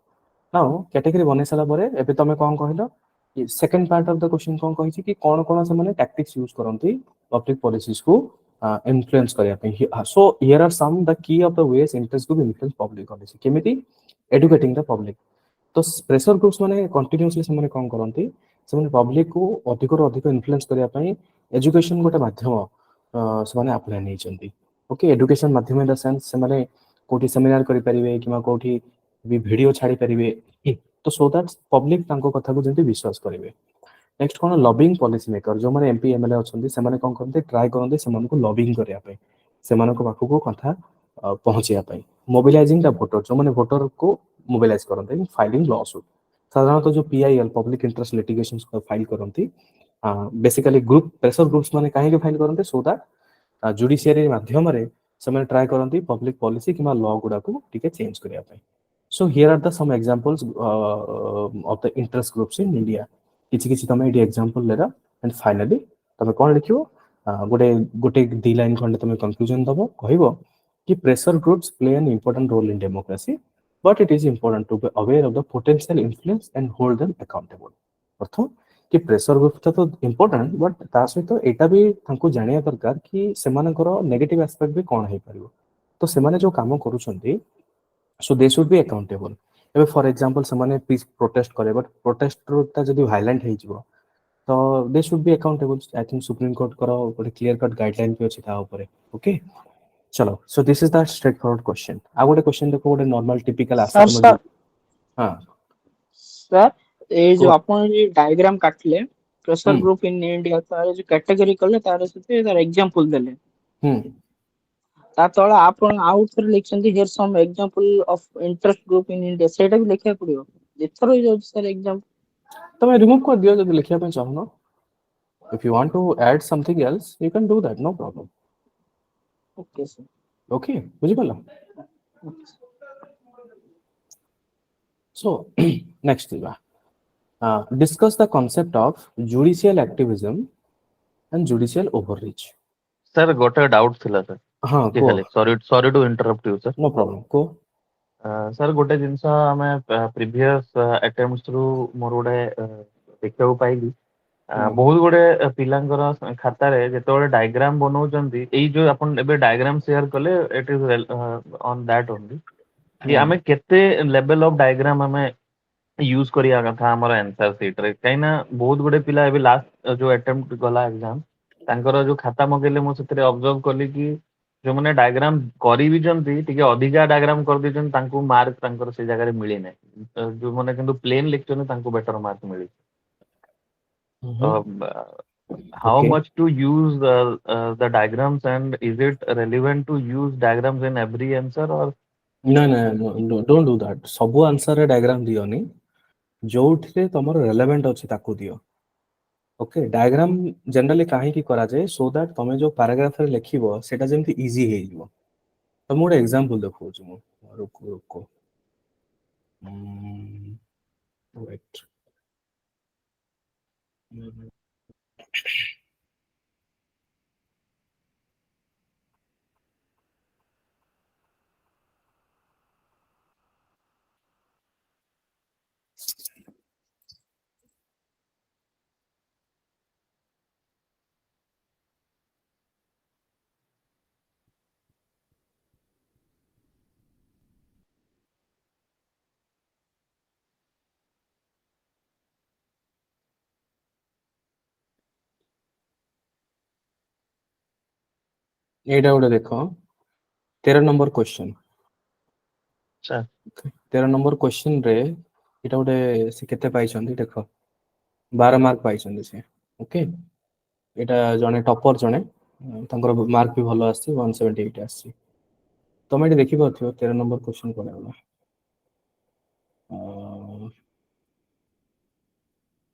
A: नाउ कैटेगरी बनै साला परे एबे तमे कोन कहलो second part of the question कोन कहिछि कि कोन कोन से माने टैक्टिक्स यूज करंती पब्लिक पॉलिसीज को इन्फ्लुएंस करिया पे so here are some the key of the ways interest group influence public policy केमिति एडुकेटिंग द पब्लिक तो प्रेशर ग्रुप्स माने कंटीन्यूअसली से माने कोन करंती से माने पब्लिक को अधिक रो अधिक इन्फ्लुएंस करिया पे एजुकेशन गोटे माध्यम से माने अप्लाई नै चंती ओके एजुकेशन माध्यम इन द सेंस से माने कोठी सेमिनार करि परिबे किमा कोठी भी वीडियो छाड़ी परिबे तो सो दैट पब्लिक तांको कथा को जंती विश्वास करिवे नेक्स्ट कोन लॉबिंग पॉलिसी मेकर जो माने एमपी एमएलए अछंती से माने कोन करते ट्राई करते से माने को लॉबिंग करिया पे से माने को पाखु को कथा पहुंचिया पे मोबिलाइजिंग द वोटर जो माने वोटर को मोबिलाइज करते फाइलिंग लॉ सूट साधारणतः जो पीआईएल पब्लिक इंटरेस्ट लिटिगेशंस को फाइल करंती बेसिकली ग्रुप प्रेशर ग्रुप्स माने काहे के फाइल करते सो दैट जुडिशियरी माध्यम रे से माने ट्राई करंती पब्लिक पॉलिसी किमा लॉ गुडा को टिके चेंज करिया पे so here are the some examples of the interest groups in India किछि किछि तमे एडी एग्जांपल लेरा एंड फाइनली तमे कोन लिखियो गोटे गोटे दी लाइन खंडे तमे कंक्लूजन दबो कहइबो कि pressure groups play an important role in democracy but it is important to be aware of the potential influence and hold them accountable अर्थ कि प्रेशर ग्रुप तो इंपोर्टेंट बट ता सहित एटा भी तांको जानिया दरकार कि सेमानकर नेगेटिव एस्पेक्ट भी कोन हे परिबो तो सेमाने जो काम करूछंती so they should be accountable एबे फॉर एग्जांपल समने पीस प्रोटेस्ट करे बट प्रोटेस्ट ता जदी वायलेंट हे जिवो तो they should be accountable I think supreme court करो गोटे क्लियर कट गाइडलाइन पे अछि ता ऊपर ओके चलो so this is the straightforward question आ गोटे क्वेश्चन देखो गोटे नॉर्मल टिपिकल आंसर
B: सर
A: में हां
B: सर ए जो
A: को
B: आपण जे डायग्राम काटले प्रेशर
A: हम
B: ग्रुप इन इंडिया तार जो कैटेगरी करले तार से तार एग्जांपल देले
A: हम
B: ता तळे आपण आउट कर लिखछंती here some example of interest group in India सेटा भी लिखिया पड़ियो जेथरो जो सर एग्जांपल
A: तमे रिमूव कर दियो जदी लिखिया पे चाहो ना if you want to add something else you can do that no problem
B: okay sir
A: okay बुझि पला so next दिबा discuss the concept of judicial activism and judicial overreach
D: sir गोटे डाउट थिला सर
A: हां
D: ये
A: को
D: खाली sorry to interrupt you sir
A: no problem को
D: सर गोटे जिंस हमें प्रीवियस अटेम्प्ट्स रु मोर गोटे देखिବାକୁ पाइली बहुत गुडे पिलांकर खाता रे जेतोले डायग्राम बनाउचंती एई जो अपन एबे डायग्राम शेयर कले it is on that only कि हमें केते लेवल ऑफ डायग्राम हमें यूज करिया कथा हमर आंसर शीट रे काइना बहुत गुडे पिला एबे लास्ट जो अटेम्प्ट गला एग्जाम तांकर जो खाता मगेले मो सेतरे ऑब्जर्व कली कि जो माने डायग्राम करी भी जंती टिके अधिका डायग्राम कर दिजन तांको मार्क तांकर से जगह रे मिली नै जो माने किंतु प्लेन लेक्चर ने तांको better mark milli how
A: okay
D: much to use the diagrams and is it relevant to use diagrams in every answer or
A: no no don't do that सब आंसर रे डायग्राम दियोनी जोठरे तमर रेलेवेंट अछि ताकू दियो okay diagram generally काहे की करा जाय सो दैट तमे जो पैराग्राफ रे लिखिबो सेटा जेमति इजी हे जिवो तो मोर एग्जांपल देखौ छु रुको रुको wait. ଏଇଟା ଗୋଟେ ଦେଖ 13 number question
D: sir
A: 13 number question ରେ ଏଇଟା ଗୋଟେ ସେ କେତେ ପାଇଛନ୍ତି ଦେଖ 12 ମାର୍କ ପାଇଛନ୍ତି ସେ ଓକେ ଏଇଟା ଜଣେ ଟପର ଜଣେ ତାଙ୍କର ମାର୍କ ବି ଭଲ ଆସିଛି 178 ଆସିଛି ତମେ ଏଠି ଦେଖିପାରୁଥିବ 13 ନମ୍ବର କ୍ୱେଶ୍ଚନ କଣ ହେଲା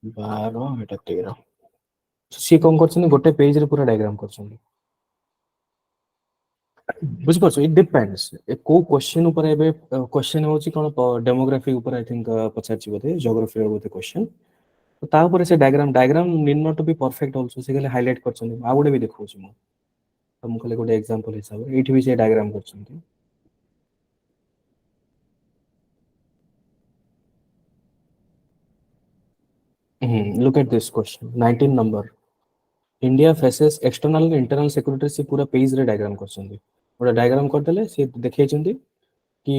A: 12 ଏଟା 13 ସିଏ କଣ କରୁଛନ୍ତି ଗୋଟେ ପେଜରେ ପୁରା ଡାଇଗ୍ରାମ କରୁଛନ୍ତି ବୁଝିପାରୁଛ ଇଟ୍ ଡିପେଣ୍ଡସ୍ କୋଉ କ୍ୱେଶ୍ଚନ ଉପରେ ଏବେ କ୍ୱେଶ୍ଚନ ହଉଛି କଣ ଡେମୋଗ୍ରାଫି ଉପରେ ଆଇ ଥିଙ୍କ ପଚାରିଛି ବୋଧେ ଜିଓଗ୍ରାଫି ବୋଧେ କ୍ୱେଶ୍ଚନ ତା ଉପରେ ସେ diagram need not to B perfect also ସେ ଖାଲି ହାଇଲାଇଟ୍ କରିଛନ୍ତି ଆଉ ଗୋଟେ ବି ଦେଖଉଛି ମୁଁ ତମକୁ ଖାଲି ଗୋଟେ ଏକ୍ସାମ୍ପଲ ହିସାବରେ ଏଇଠି ବି ସେ ଡାଇଗ୍ରାମ କରୁଛନ୍ତି look at this question 19 number India faces external and internal security से पूरा पेज रे डायग्राम करछन्ती ओटा डायग्राम करदेले से देखैछन्ती कि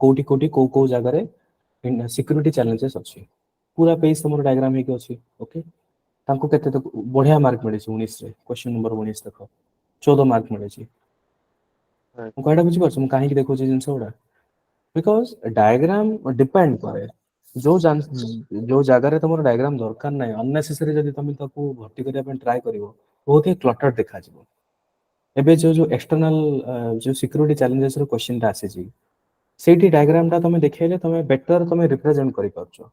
A: कोटी कोटी को जगह रे सिक्योरिटी चैलेंजेस अछि पूरा पेज हमर डायग्राम हे कि अछि ओके तांको केते तो बढ़िया मार्क मिले 19 रे क्वेश्चन नंबर 19 देखो 14 मार्क मिले छी
D: right
A: ମୁଁ କହିଟା ବୁଝି ପାରୁଛ ମୁଁ କାହିଁକି ଦେଖୁଛି ଜିନିଷ ଗୁଡା बिकॉज डायग्राम डिपेंड करे जो जगह रे तुमर डायग्राम दरकार नाही अननेसेसरी जदी तुम ताको भर्ती करिया पे ट्राई करिवो बहुत ही क्लटर देखा जिवो एबे जो एक्सटर्नल जो सिक्योरिटी चैलेंजेस रो क्वेश्चन ता आसे जी सेठी डायग्राम ता तुम देखैले तुम बेटर तुम रिप्रेजेंट करि पारछो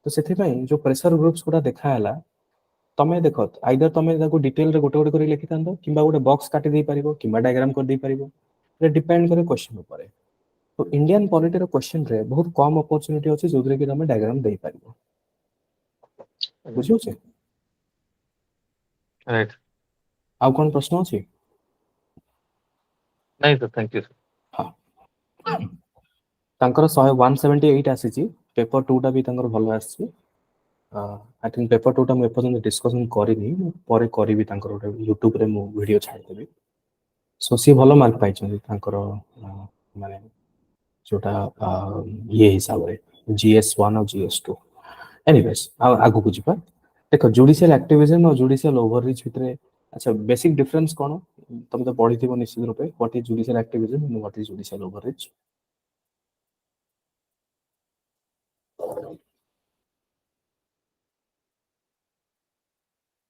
A: तो सेथि पई जो प्रेशर ग्रुप्स गुडा देखा हला तमे देखो आइदर तमे ताको डिटेल रे गोटे गोटे करी लिखि तांदो किबा गोटे बॉक्स काटि दे परिबो किबा डायग्राम कर दे परिबो ये डिपेंड करे क्वेश्चन ऊपर तो इंडियन पॉलिटी रो क्वेश्चन रे बहुत कम अपॉर्चुनिटी अछि जोदरे कि तमे डायग्राम देई परिबो बुझियो छै
D: right
A: आउ कोन प्रश्न अछि
D: नहीं sir thank you sir
A: हां तांकर 178 आसीची पेपर 2 टा भी तांकर भलो आसी आई थिंक पेपर 2 टा हम एपर्यंत डिस्कशन करिनी परे करिवि तांकर YouTube रे मु वीडियो छाड़ देबी सो सी भलो मार्क पाइछन तांकर माने जोटा ये हिसाब रे GS1 और GS2 एनीवेज आगु को जिपा देखो जुडिशियल एक्टिविज्म और जुडिशियल ओवररीच भितरे अच्छा बेसिक डिफरेंस कोन तुम तो पढ़ी थिबो निश्चित रूपे what is judicial activism and what is judicial overreach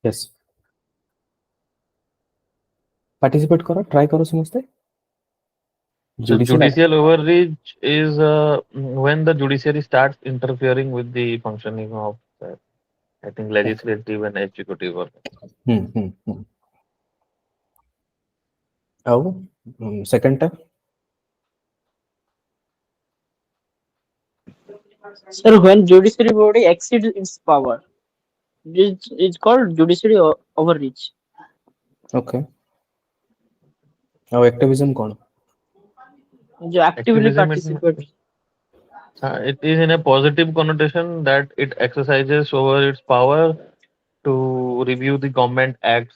A: yes participate करो ट्राई करो समझते
D: so
A: judicial
D: judicial overreach is when the judiciary starts interfering with the functioning of I think legislative and executive
A: हम्म आओ second टा
B: Sir, when judiciary body exceeds its power, it's called judiciary overreach.
A: Okay आओ activism कोन
B: जो actively
D: activism
B: participate.
D: it is in a positive connotation that it exercises over its power to review the government acts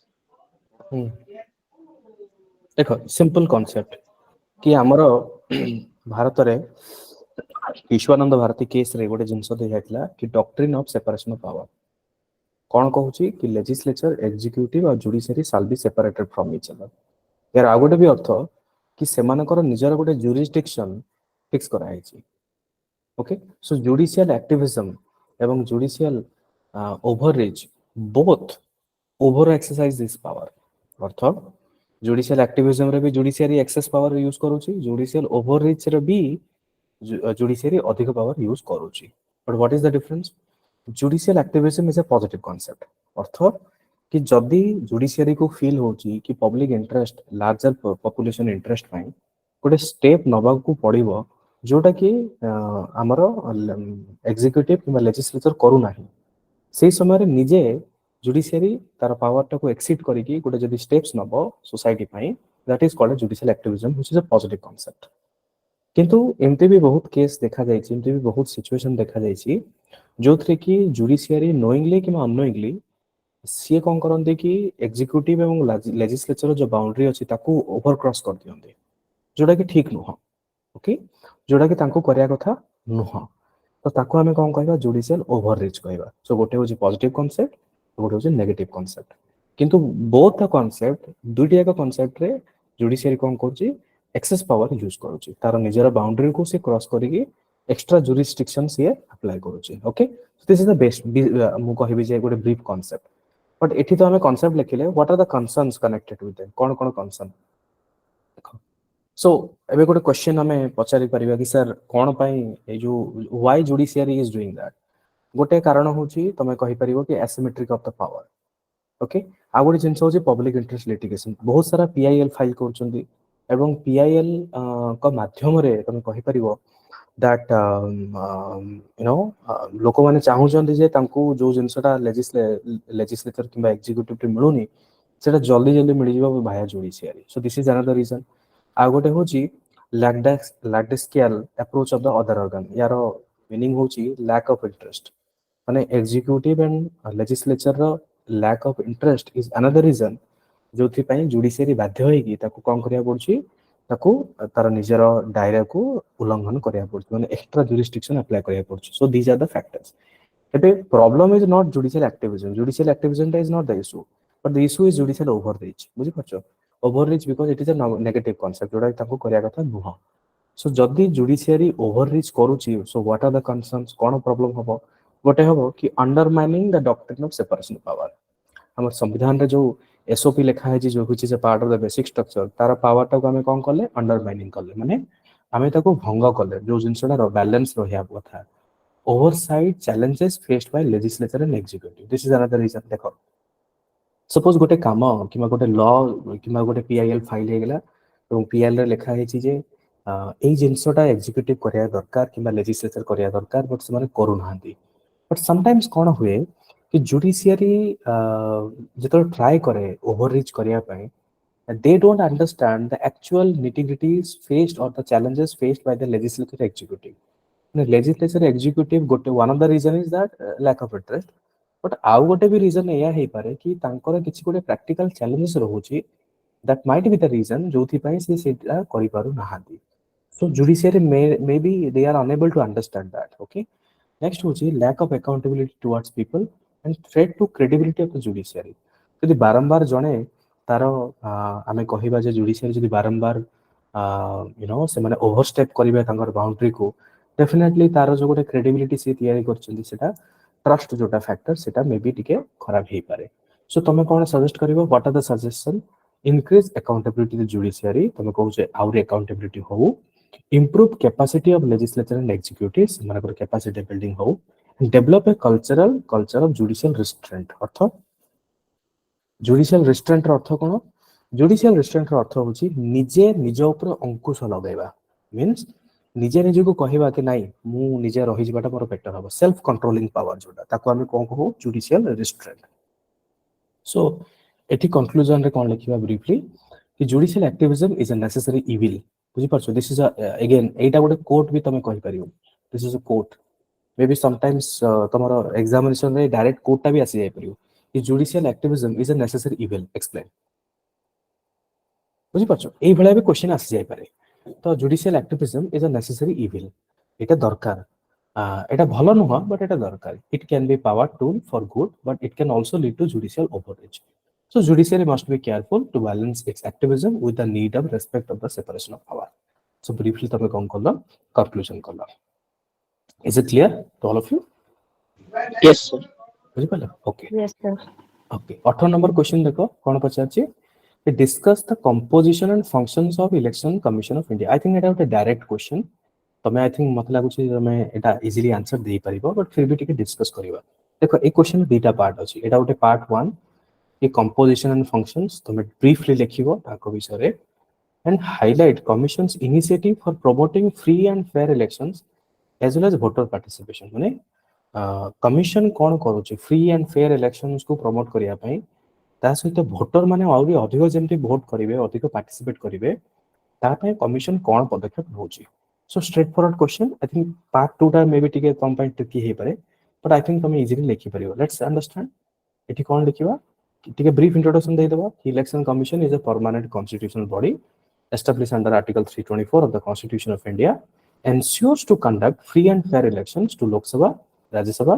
A: देखो simple concept कि हमरो भारत रे Ishwaranand Bharti case रे गोटे जिंस दे जायतला कि doctrine of separation of power कौन कहूची कि लेजिस्लेचर एग्जीक्यूटिव और judiciary shall be separated from each other यार आ गोटे भी अर्थ कि सेमानकर निजर गोटे जुरिसडिक्शन फिक्स करा हैची ओके सो जुडिशियल एक्टिविज्म एवं judicial overreach both over exercise this power अर्थ जुडिशियल एक्टिविज्म रे भी जुडिशियरी एक्सेस पावर यूज करूची जुडिशियल ओवररीच रे भी जुडिशियरी अधिक पावर यूज करूची but what is the difference judicial activism is a positive concept अर्थ कि जदि जुडिशियरी को फील होची कि public interest larger population interest पाई गोटे स्टेप नबा को पड़िबो जोटा कि आमर एग्जीक्यूटिव किंबा लेजिस्लेचर करू नाही से समय रे निजे जुडिशियरी तार पावर टाको एक्सीड करिकी गोटे जदी स्टेप्स नबो सोसाइटी पई that is called judicial activism which is a positive concept किंतु एमती भी बहुत केस देखा जायछि एमती भी बहुत सिचुएशन देखा जायछि जोथरे कि जुडिशियरी नोइंगली कि अननोइंगली सी कौन करते कि एग्जीक्यूटिव एवं लेजिस्लेचर जो बाउंड्री अच्छी ताकू ओवर क्रॉस कर दियंते जोटा कि ठीक नुह ओके जोटा कि तांको करिया कथा नुह तो ताकू हमें कौन कहबा जुडिशियल ओवर रीच कहबा सो गोटे होची पॉजिटिव कांसेप्ट गोटे होची नेगेटिव कांसेप्ट किंतु बोथ द कांसेप्ट दुटी एक कांसेप्ट रे जुडिशियरी कौन करची एक्सेस पावर यूज करूची तार निजर बाउंड्री को से क्रॉस करिकी एक्स्ट्रा जुरिस्डिक्शन से अप्लाई करूची okay this is the best मु कहबी जे गोटे ब्रीफ कांसेप्ट बट एठी तो हमें कांसेप्ट लिखिले what are the concerns connected with them कोन कोन कंसर्न सो एबे गोटे क्वेश्चन हमें पचारि परिबा कि सर कोन पई ए जो why judiciary is doing that गोटे कारण होची तमे कहि परिबो कि asymmetric of the power okay आ गोटे जिंस होची पब्लिक इंटरेस्ट लिटिगेशन बहुत सारा पीआईएल फाइल करचंदी एवं पीआईएल को माध्यम रे तमे कहि परिबो दैट यू नो लोक माने चाहूचंदी जे तांको जो जिंसटा लेजिस्लेचर किंबा एग्जीक्यूटिव टे मिलुनी सेटा जल्दी जल्दी मिल जिवो भाया judiciary so this is another reason आ गोटे होची lackadaisical approach of the other organ यारो मीनिंग होची लैक ऑफ इंटरेस्ट माने एग्जीक्यूटिव एंड लेजिस्लेचर रो lack of interest is another reason जोथि पई जुडिशियरी बाध्य होई कि ताको कोन करिया पड़ची ताको तार निजर दायरा को उल्लंघन करिया पड़ची माने एक्स्ट्रा जुरिस्डिक्शन अप्लाई करिया पड़ची so these are the factors एबे problem is not judicial activism is not the issue but the issue is judicial overreach बुझि पछो overreach because it is a negative concept जोडा ताको करिया कथा नुह सो जदी जुडिशियरी ओवररीच करूची so what are the concerns कोन प्रॉब्लम हबो गोटे हबो कि undermining the doctrine of separation of power हमर संविधान रे जो एसओपी लिखा है जो which is a part of the basic structure तार पावर टाको हमें कोन करले अंडरमाइनिंग करले माने हमें ताको भंग करले जो जिंसडा बैलेंस रहिया कथा oversight challenges faced by legislature and executive this is another reason देखो सपोज गोटे काम कि गोटे लॉ कि गोटे पीआईएल फाइल हो गला तो पीआईएल रे लिखा है जे एई जिंसटा एग्जीक्यूटिव करिया दरकार किबा लेजिस्लेचर करिया दरकार बट से माने करू नाहंती बट समटाइम्स कोन हुए कि जुडिशियरी जेतो ट्राई करे ओवररीच करिया पई they don't understand the actual nitty-gritties faced or the challenges faced by the legislature executive legislature executive gote one of the reason is that lack of interest but आउ गोटे भी reason एया हे पारे कि तांकर किछि गोटे प्रैक्टिकल चैलेंजेस रहउची that might be the reason जोथि पई से सेटा करि पारु नाहांती so judiciary may be they are unable to understand that okay next होची lack of accountability towards people and threat to credibility of the judiciary यदि बारंबार जणे तार आमे कहिबा जे जुडिशियरी यदि बारंबार यू नो से माने ओवरस्टेप करिबा तांकर बाउंड्री को डेफिनेटली तार जो गोटे क्रेडिबिलिटी से तयारी करछन्ती सेटा ट्रस्ट जोटा फैक्टर सेटा मे बी टिके खराब हे पारे सो तमे कोन सजेस्ट करिवो what are the suggestion increase accountability the judiciary तमे कहू जे आउर अकाउंटेबिलिटी हो improve capacity of legislature and executives मानकर capacity building हो develop a culture of judicial restraint earth judicial restraint earth cone judicial restraint अर्थ होची निजे निज ऊपर अंकुश लगाइबा मींस निजे निजे को कहिबा कि नाही मु निजे रहि जिबाटा मोर बेटर हबो सेल्फ कंट्रोलिंग पावर जोटा ताको हम कोन कहू judicial restraint सो एठी कंक्लूजन रे कोन लिखिबा ब्रीफली कि judicial activism is a necessary evil बुझी परछो दिस इज अगेन एटा गोटे कोट भी तमे कहि परियो this is a quote may be sometimes तमरो एग्जामिनेशन रे डायरेक्ट कोटा भी आसी जाय परियो कि judicial activism is a necessary evil explain बुझी परछो एई भले भी क्वेश्चन आसी जाय पारे तो judicial activism is a necessary evil एटा दरकार एटा भलो नुह बट एटा दरकार it can be power tool for good but it can also lead to judicial overreach so judiciary must be careful to balance its activism with the need of respect of the separation of power so briefly tame kon kollo conclusion kollo is it clear to all of you
B: yes sir
A: बुझि पाले okay
E: Yes, sir.
A: okay 18 number question देखो कोन पचारछि discuss the composition and functions of election commission of india I think एटा एक direct question तमे I think मत लागु छी तमे एटा easily answer they परिबो but फिर भी टिके डिस्कस करिबा देखो ए क्वेश्चन दुटा पार्ट अछि एटा उटे पार्ट 1 ये कंपोजिशन एंड फंक्शंस तो मैं ब्रीफली लिखिबो ताको विषय रे and highlight Commission's initiative for promoting free and fair elections as well as voter participation. माने कमिशन कौन करूची फ्री एंड फेयर इलेक्शंस को प्रमोट करिया पई ता सहित भोटर माने आउरी अधिक जेमति वोट करिवे अधिक पार्टिसिपेट करिवे ता पई कमिशन कौन पदक्षेप होची. So straight forward question I think part 2 टा मे बी टिके कम पॉइंट ट्रिकी हे पारे बट आई थिंक तुम इजीली लिखि परियो. लेट्स अंडरस्टैंड एठी कौन लिखिबा टिके ब्रीफ इंट्रोडक्शन दे देबा. Election commission is a permanent constitutional body established under Article 324 of the Constitution of India, ensures to conduct free and fair elections to Lok Sabha, Rajya Sabha,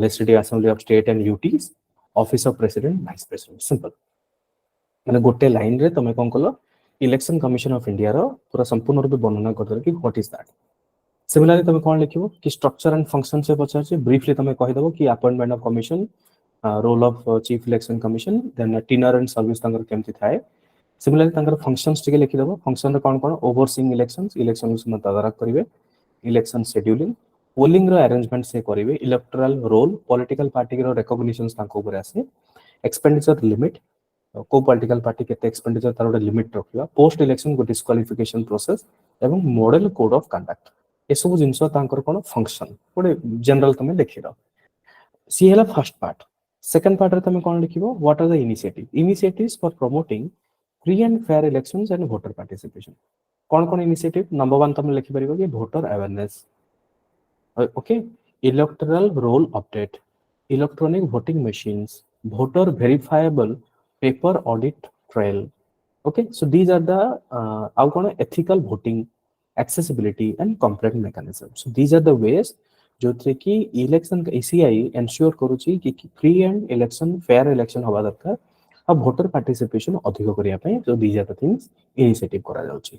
A: Legislative Assembly of State and UTs, Office of President, Vice President. Simple. मैंने गोटे line रे तमे कोन कलो election commission of India रो पूरा संपूर्ण रूप वर्णना कर कि व्हाट इज दैट. सिमिलरली तमे कोन लिखिबो कि स्ट्रक्चर एंड फंक्शन से पछा छै ब्रीफली तमे कहि देबो कि appointment of commission, role of chief election commission, then tenure and service तंगर केमति थाए. सिमिलरली तंगर फंक्शंस टिके लिखि देबो. फंक्शन रे कोन कोन ओवरसीइंग इलेक्शंस, इलेक्शन को तदारख करिवे, इलेक्शन शेड्यूलिंग, पोलिंग रो अरेंजमेंट से करिवे, इलेक्टोरल रोल, पॉलिटिकल पार्टी रो रिकॉग्निशंस तांको ऊपर आसे, एक्सपेंडिचर लिमिट को पॉलिटिकल पार्टी केते एक्सपेंडिचर तार लिमिट रखिबा, पोस्ट इलेक्शन को डिस्क्वालिफिकेशन प्रोसेस एवं model code of conduct a सब जिंस तांकर कोन फंक्शन गोटे जनरल तमे लिखिरो. सी हैला फर्स्ट पार्ट. सेकंड पार्ट रे तमे कोन लिखिबो what are the initiatives for promoting free and fair elections and voter participation. कौन कौन इनिशिएटिव. नंबर 1 तुम लिखि परिबो कि voter awareness, okay, electoral roll update, electronic voting machines, voter verifiable paper audit trail. Okay, so these are the ethical voting, accessibility and complaint mechanism. So these are the ways जो कि election ECI ensure करूची कि free and election fair election हवा दरकार आ voter participation अधिक करिया पय. जो these are the things initiative करा जाउची.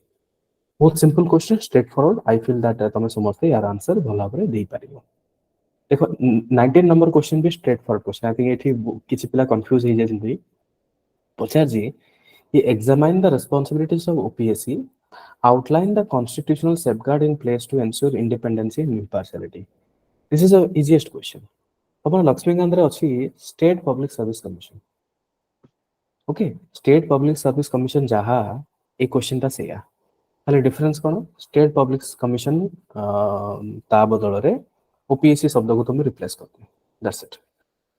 A: बहुत simple question, straight forward. I feel that तुम समझते यार आंसर भला भाबरे देई पारिबो. देखो 19 नंबर क्वेश्चन भी straight forward question. I think एठी किछि पिला कंफ्यूज हे जाय पचार जी ये examine the responsibilities of OPSC, outline the constitutional safeguard in place to ensure independence and impartiality. This is the easiest question. अपन लक्ष्मीकांत रे अछि state public service commission. Okay, state public service commission जहा ए question ता सेया खाली difference कोन state public commission ता बदल रे OPSC शब्द को तुम रिप्लेस करते. That's it.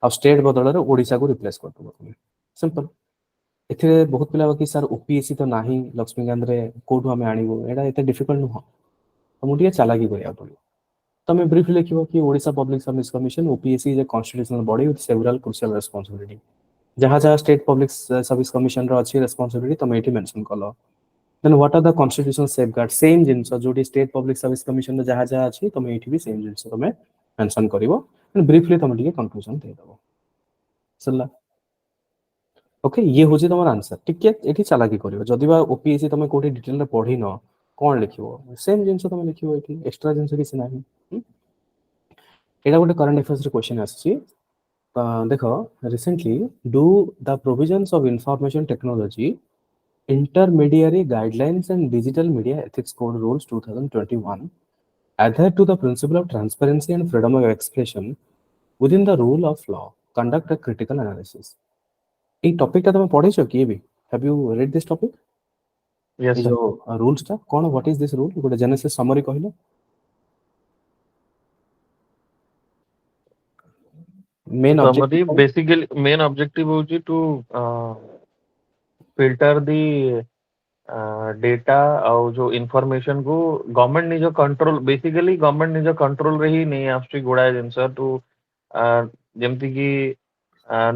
A: अब स्टेट बदल रे ओडिसा को रिप्लेस करते तुम. सिंपल. एथे बहुत पिला कि सर OPSC तो नाही लक्ष्मीकांत रे कोठु हमें आनिबो एडा एते डिफिकल्ट नुह. तो मुटिया चालाकी करिया पड़ियो. तमे ब्रीफ लिखिबो कि Odisha Public service Commission OPSC is a constitutional body with several crucial responsibility. जहां जहां स्टेट पब्लिक सर्विस कमिशन रो अछि रिस्पांसिबिलिटी तमे एठी मेंशन कलो. Then what are the constitutional safeguard. Same जिंस जोडी स्टेट पब्लिक सर्विस कमिशन रो जहां जहां अछि तमे एठी भी सेम जिंस तमे मेंशन करिवो. एंड ब्रीफली तमे टिके कंक्लूजन दे दबो. सल्ला. ओके, ये होची तमर आंसर. टिके एठी चालाकी करिवो. जदि बा OPSC तमे कोठी डिटेल रे पढी न कोन लिखिवो सेम जिंस तमे लिखिवो एठी एक्स्ट्रा जिंस किछ नाही. एडा गोटे करंट अफेयर्स रे क्वेश्चन आछि. देखो recently do the provisions of information technology intermediary guidelines and digital media ethics code rules 2021 adhere to the principle of transparency and freedom of expression within the rule of law, conduct a critical analysis. এই টপিকটা তুমি পড়েছো কি বি? Have you read this topic?
D: Yes,
A: এই
D: sir.
A: যে রুলসটা কোন হোয়াট ইজ দিস রুল গোটে জেনেসিস সমরি কহিলো. Main
D: Summary,
A: objective
D: basically main objective होची to filter the डेटा और जो इन्फॉर्मेशन को गवर्नमेंट निज कंट्रोल बेसिकली गवर्नमेंट निज कंट्रोल रे ही नहीं आसुची गुडा जिंस टू जेमति की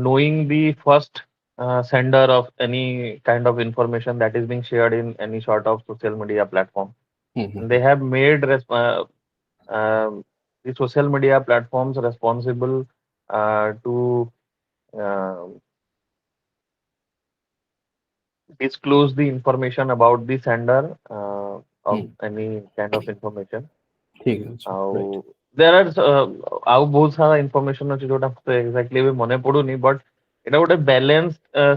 D: knowing the first sender of any kind of information that is being shared in any sort of social media platform. They have made the social media platforms responsible to disclose the information about the sender of any kind of information.
A: ঠিক আছে.
D: ଆଉ there are ଆଉ ବହୁତ ସାରା information ଅଛି ଯୋଉଟା ମତେ exactly ଏବେ ମନେ ପଡୁନି ବଟ ଏଟା ଗୋଟେ ବାଲାନ୍ସ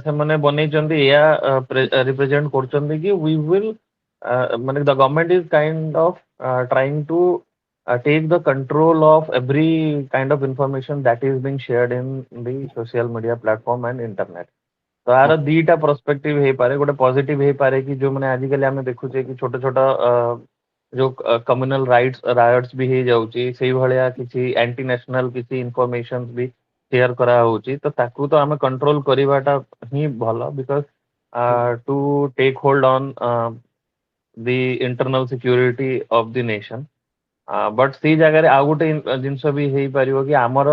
D: ସେମାନେ ବନେଇଛନ୍ତି ଏୟା ରିପ୍ରେଜେଣ୍ଟ କରୁଛନ୍ତି କି we will ମାନେ the government is kind of trying to take the control of every kind of information that is being shared in the social media platform and internet. तो यार दीटा पर्सपेक्टिव हे पारे गोटे पॉजिटिव हे पारे कि जो माने आजिकली आमे देखुचे कि छोट छोट जो कम्युनल राइट्स रायट्स भी हे जाउची सेही भलिया किछि एंटी नेशनल किछि इन्फॉर्मेशंस भी शेयर करा होउची तो ताकू तो आमे कंट्रोल करिवाटा ही भलो because to take hold on the internal security of the nation but सी जगह आ गोटे जिनस भी हे पारिबो कि हमर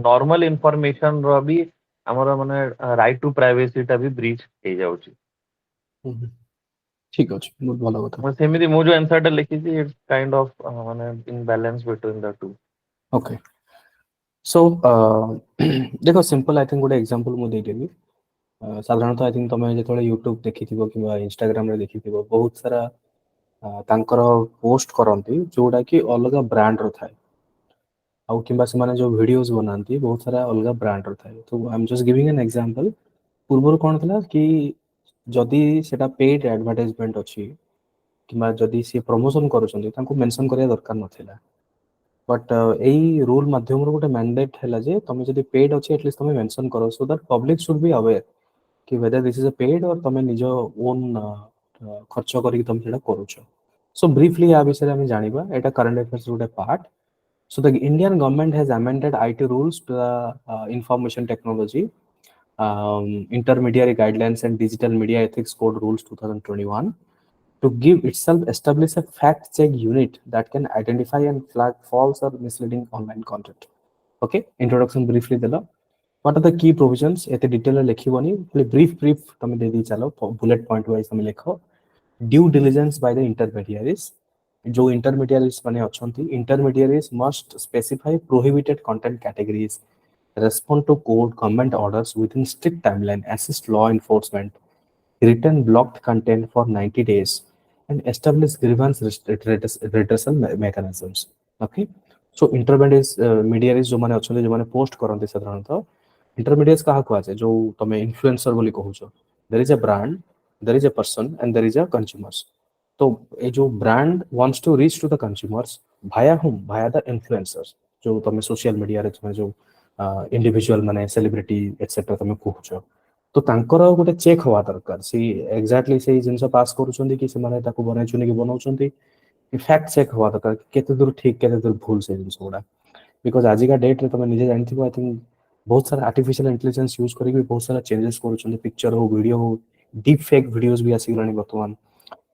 D: नॉर्मल इन्फॉर्मेशन रो भी हमर माने राइट टू प्राइवेसी टा भी ब्रीच हे जाउची
A: ठीक अछि बहुत भलो କଥା
D: मैं सेमिति मो जो आंसर टा लिखी थी इट्स काइंड ऑफ माने in balance between the two
A: okay so देखो सिंपल आई थिंक गोटे एग्जांपल मु दे देबी साधारणतः आई थिंक तमे जेतले यूट्यूब देखिथिबो किबा इंस्टाग्राम रे देखिथिबो बहुत सारा तांकर पोस्ट करंती जोडा कि अलग ब्रांड रो थाए आउ किबा से माने जो वीडियोस बनांती बहुत सारा अलग ब्रांड रो थाए तो I am just giving an example पूर्वर कोन थला कि जदी सेटा पेड एडवर्टाइजमेंट अछि किबा जदी से प्रमोशन करूछंती तांको मेंशन करिया दरकार नथिला बट एई रूल माध्यम रो गोटे मैंडेट हैला जे तमे जदी पेड अछि एटलीस्ट तमे मेंशन करो so that public should be aware कि whether this is a paid or तमे निजो ओन खर्च करी तमे सेटा करूछ सो ब्रीफली आ विषय हम जानिबा एटा करंट अफेयर्स गोटे part so the Indian government has amended IT rules to the information technology intermediary guidelines and digital media ethics code rules 2021 to give itself establish a fact check unit that can identify and flag false or misleading online content okay introduction briefly dela what are the key provisions ete detail lekhiboni brief tame de di chalo bullet point wise tame lekho due diligence by the intermediaries जो intermediaries माने अछंती intermediaries must specify prohibited content categories respond to court government orders within strict timeline assist law enforcement return blocked content for 90 days and establish grievance redressal mechanisms okay so intermediaries जो माने अछंती जो माने post करंती साधारणतः intermediaries कहा को आछे जो तमे इन्फ्लुएंसर बोली कहूछो there is a brand there is a person and there is a consumers तो ये जो brand wants to reach to the consumers भाया हुम भाया द इन्फ्लुएंसर्स जो तमे सोशल मीडिया रे तमे जो इंडिविजुअल माने सेलिब्रिटी एटसेट्रा तमे कहूछ तो तांकर गोटे चेक हवा दरकार सी एग्जैक्टली से जिंस पास करूछंती कि से माने ताको बनाइ चुनी कि बनाउछंती कि फैक्ट चेक हवा दरकार केते दूर ठीक केते दूर भूल से जिंस गुडा बिकॉज़ आज का डेट रे तमे निजे जानथिबो आई थिंक बहुत सारा आर्टिफिशियल इंटेलिजेंस यूज करी बहुत सारा चेंजेस करूछंती पिक्चर हो वीडियो हो डीप फेक वीडियोस भी आसी गलानी वर्तमान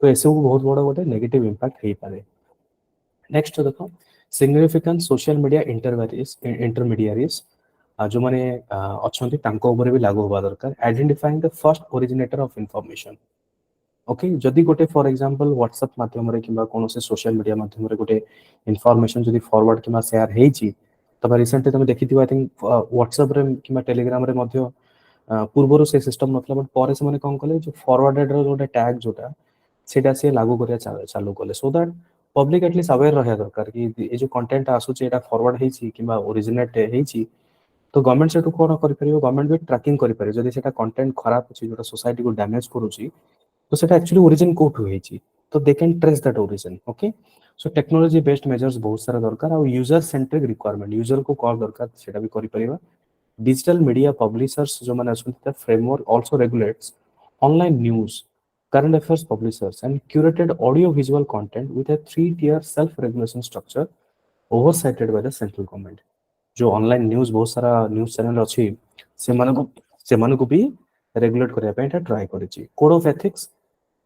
A: तो ऐसे बहुत बड़ा गोटे नेगेटिव इंपैक्ट हे पारे नेक्स्ट देखो सिग्निफिकेंट सोशल मीडिया इंटरमीडियरीज जो माने अछंती तांको ऊपर भी लागू होबा दरकार identifying the first originator of information okay जदी गोटे फॉर एग्जांपल व्हाट्सएप माध्यम रे किबा कोनो से सोशल मीडिया माध्यम रे गोटे इंफॉर्मेशन जदी फॉरवर्ड किबा शेयर हेची तबे रिसेंटली तुम देखिथिबो आई थिंक व्हाट्सएप रे किबा टेलीग्राम रे मध्य पूर्वरो से सिस्टम नथला बट परे से माने कोन कले जो फॉरवर्डेड रो गोटे टैग जोटा सेटा से लागू करिया चालू कले सो दैट पब्लिक एटलीस्ट अवेयर रहे दरकार कि ए जो कंटेंट आसुची एटा फॉरवर्ड हेची किबा ओरिजिनेट हेची तो गवर्नमेंट सेटू कोन करि परियो गवर्नमेंट भी ट्रैकिंग करि परियो जदी सेटा कंटेंट खराब अछि जोटा सोसाइटी को डैमेज करूची तो सेटा एक्चुअली ओरिजिन कोठु हेची तो they can trace that origin okay so technology based measures बहुत सारा दरकार और यूजर सेंट्रिक रिक्वायरमेंट यूजर को कॉल दरकार सेटा भी करि परिबा डिजिटल मीडिया पब्लिशर्स जो माने असुंती framework also regulates online news current affairs publishers and curated audio visual content with a 3-tier self regulation structure oversighted by the central government जो online news बहुत सारा न्यूज़ चैनल अछि से माने को भी रेगुलेट करिया पे ट्राई करिछि code of ethics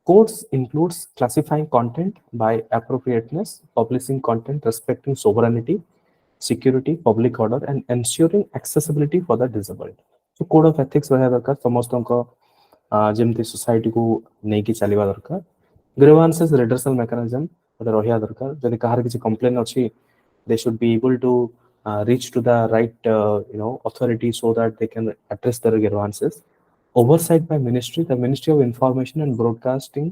A: codes includes classifying content by appropriateness publishing content respecting sovereignty security public order and ensuring accessibility for the disabled so code of ethics रहया दरकार समस्त को जेमती सोसाइटी को नहीं कि चलीबा दरकार ग्रीवांसेस रिड्रेसल मेकानिज्म रहिया दरकार जदि कहार किछि कंप्लेन अछि they should be able to reach to the right authority so that they can address their grievances oversight by ministry the ministry of information and broadcasting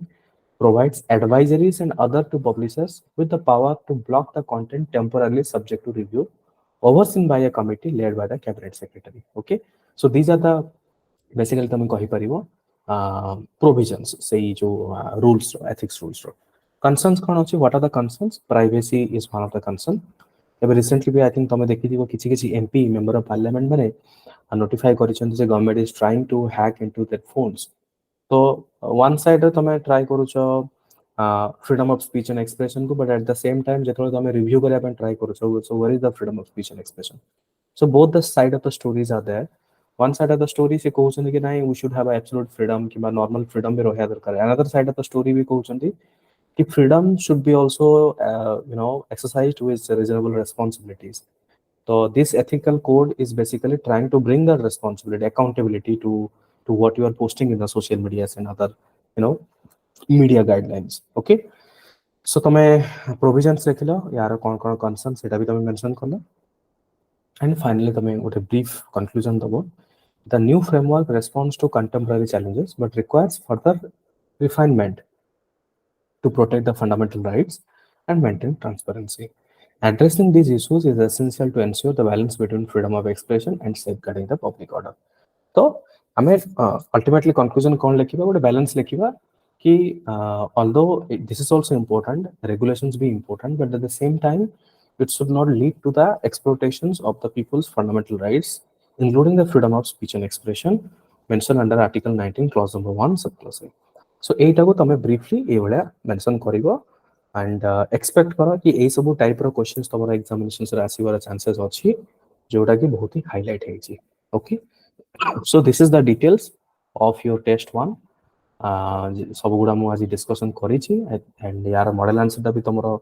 A: provides advisories and other to publishers with the power to block the content temporarily subject to review overseen by a committee led by the cabinet secretary okay so these are the basically तमे कहि परिबो provisions say जो rules ethics rules concerns कोन अछि what are the concerns privacy is one of the concern ଏବେ recently भी I think तमे देखिथिबो किछि किछि एमपी मेंबर ऑफ पार्लियामेंट माने नोटिफाई करिसेंति जे government is trying to hack into their phones तो वन साइड तमे ट्राई करूछो freedom of speech and expression को but at the same time जेतरो तमे रिव्यू करिया पे ट्राई करूछो so where is the freedom of speech and expression so both the side of the stories are there one side of the story se कहउछन कि नाही we should have a absolute freedom कि normal freedom भी रहया दरकार another side of the story भी कहउछन कि freedom should be also exercised with reasonable responsibilities so this ethical code is basically trying to bring the responsibility accountability to what you are posting in the social media and other media guidelines okay so तमे provisions लेखिलो यार कोन कोन concern सेटा भी तमे mention करलो and finally तमे ଗୋଟେ brief conclusion दबो the new framework responds to contemporary challenges but requires further refinement to protect the fundamental rights and maintain transparency addressing these issues is essential to ensure the balance between freedom of expression and safeguarding the public order तो हमें ultimately conclusion कौन लिखिबा ଗୋଟେ balance लिखिबा कि although this is also important regulations be important but at the same time it should not lead to the exploitations of the people's fundamental rights including the freedom of speech and expression mentioned under article 19 clause number 1 subclause A so एटा को तमे briefly ए भलिया mention करिवो and expect करो कि ए सब type रो क्वेश्चंस तमरा एग्जामिनेशंस रे आसीबार चांसेस अछि जोटा कि बहुत ही हाईलाइट है छी okay so this is the details of your test 1 सब गुडा मु आज डिस्कशन करी छी एंड यार मॉडल आंसर दा भी तमरो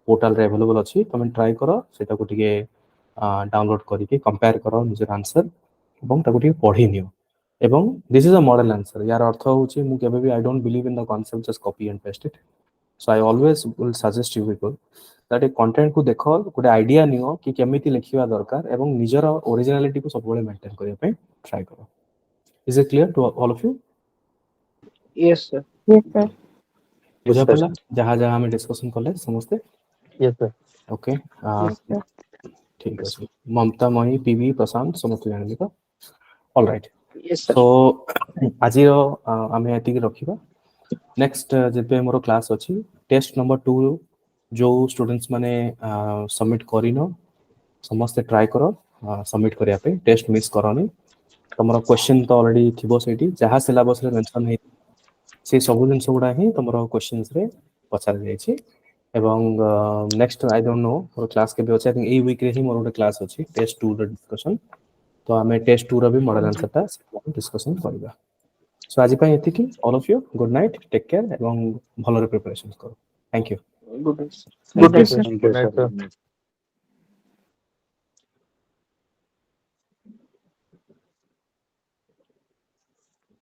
A: पोर्टल रे अवेलेबल अछि तमे ट्राई करो सेटा को टिके डाउनलोड करके कंपेयर करो निजर आंसर एवं ताको टिके पढी नियो एवं this is a model answer यार अर्थ होची मु केबे भी I don't believe in the concept just copy and paste it so I always will suggest you people that a content को देखो गोटे आईडिया नियो कि केमिति लिखिबा दरकार एवं निजर ओरिजिनलिटी को सबले मेंटेन करिया पे ट्राई करो is it clear to all of you
B: yes sir
A: बुझा पड़ला जहां जहां हमें डिस्कशन करले समझते
D: yes sir
A: okay
E: Yes, sir.
A: ठीक अछि ममता मही पीवी प्रशांत समस्त जानबी तो ऑल राइट
B: yes sir
A: सो आज आमे एति रखिबा नेक्स्ट जेबे मोर क्लास अछि टेस्ट नंबर 2 जो स्टूडेंट्स माने सबमिट करिनो समस्त ट्राई करो सबमिट करिया पे टेस्ट मिस करनी तमरा क्वेश्चन तो ऑलरेडी थिबो सेठी जहां सिलेबस रे मेंशन है से सब दिन गुडा ही तमरा क्वेश्चंस रे पचार जाय छी एवं next I don't know more class के भी अछि आई थिंक ए वीक रे ही मोर ଗୋଟେ क्लास अछि टेस्ट 2 रे डिस्कशन तो हमें टेस्ट 2 रे भी मॉडल आंसर ता डिस्कशन करबा सो आज पई एति की all of you good night take care एवं भलो रे प्रिपरेशन करो thank you
B: good
E: Good day, sir.
C: Thank you,
D: Good night,
C: sir.
D: sir.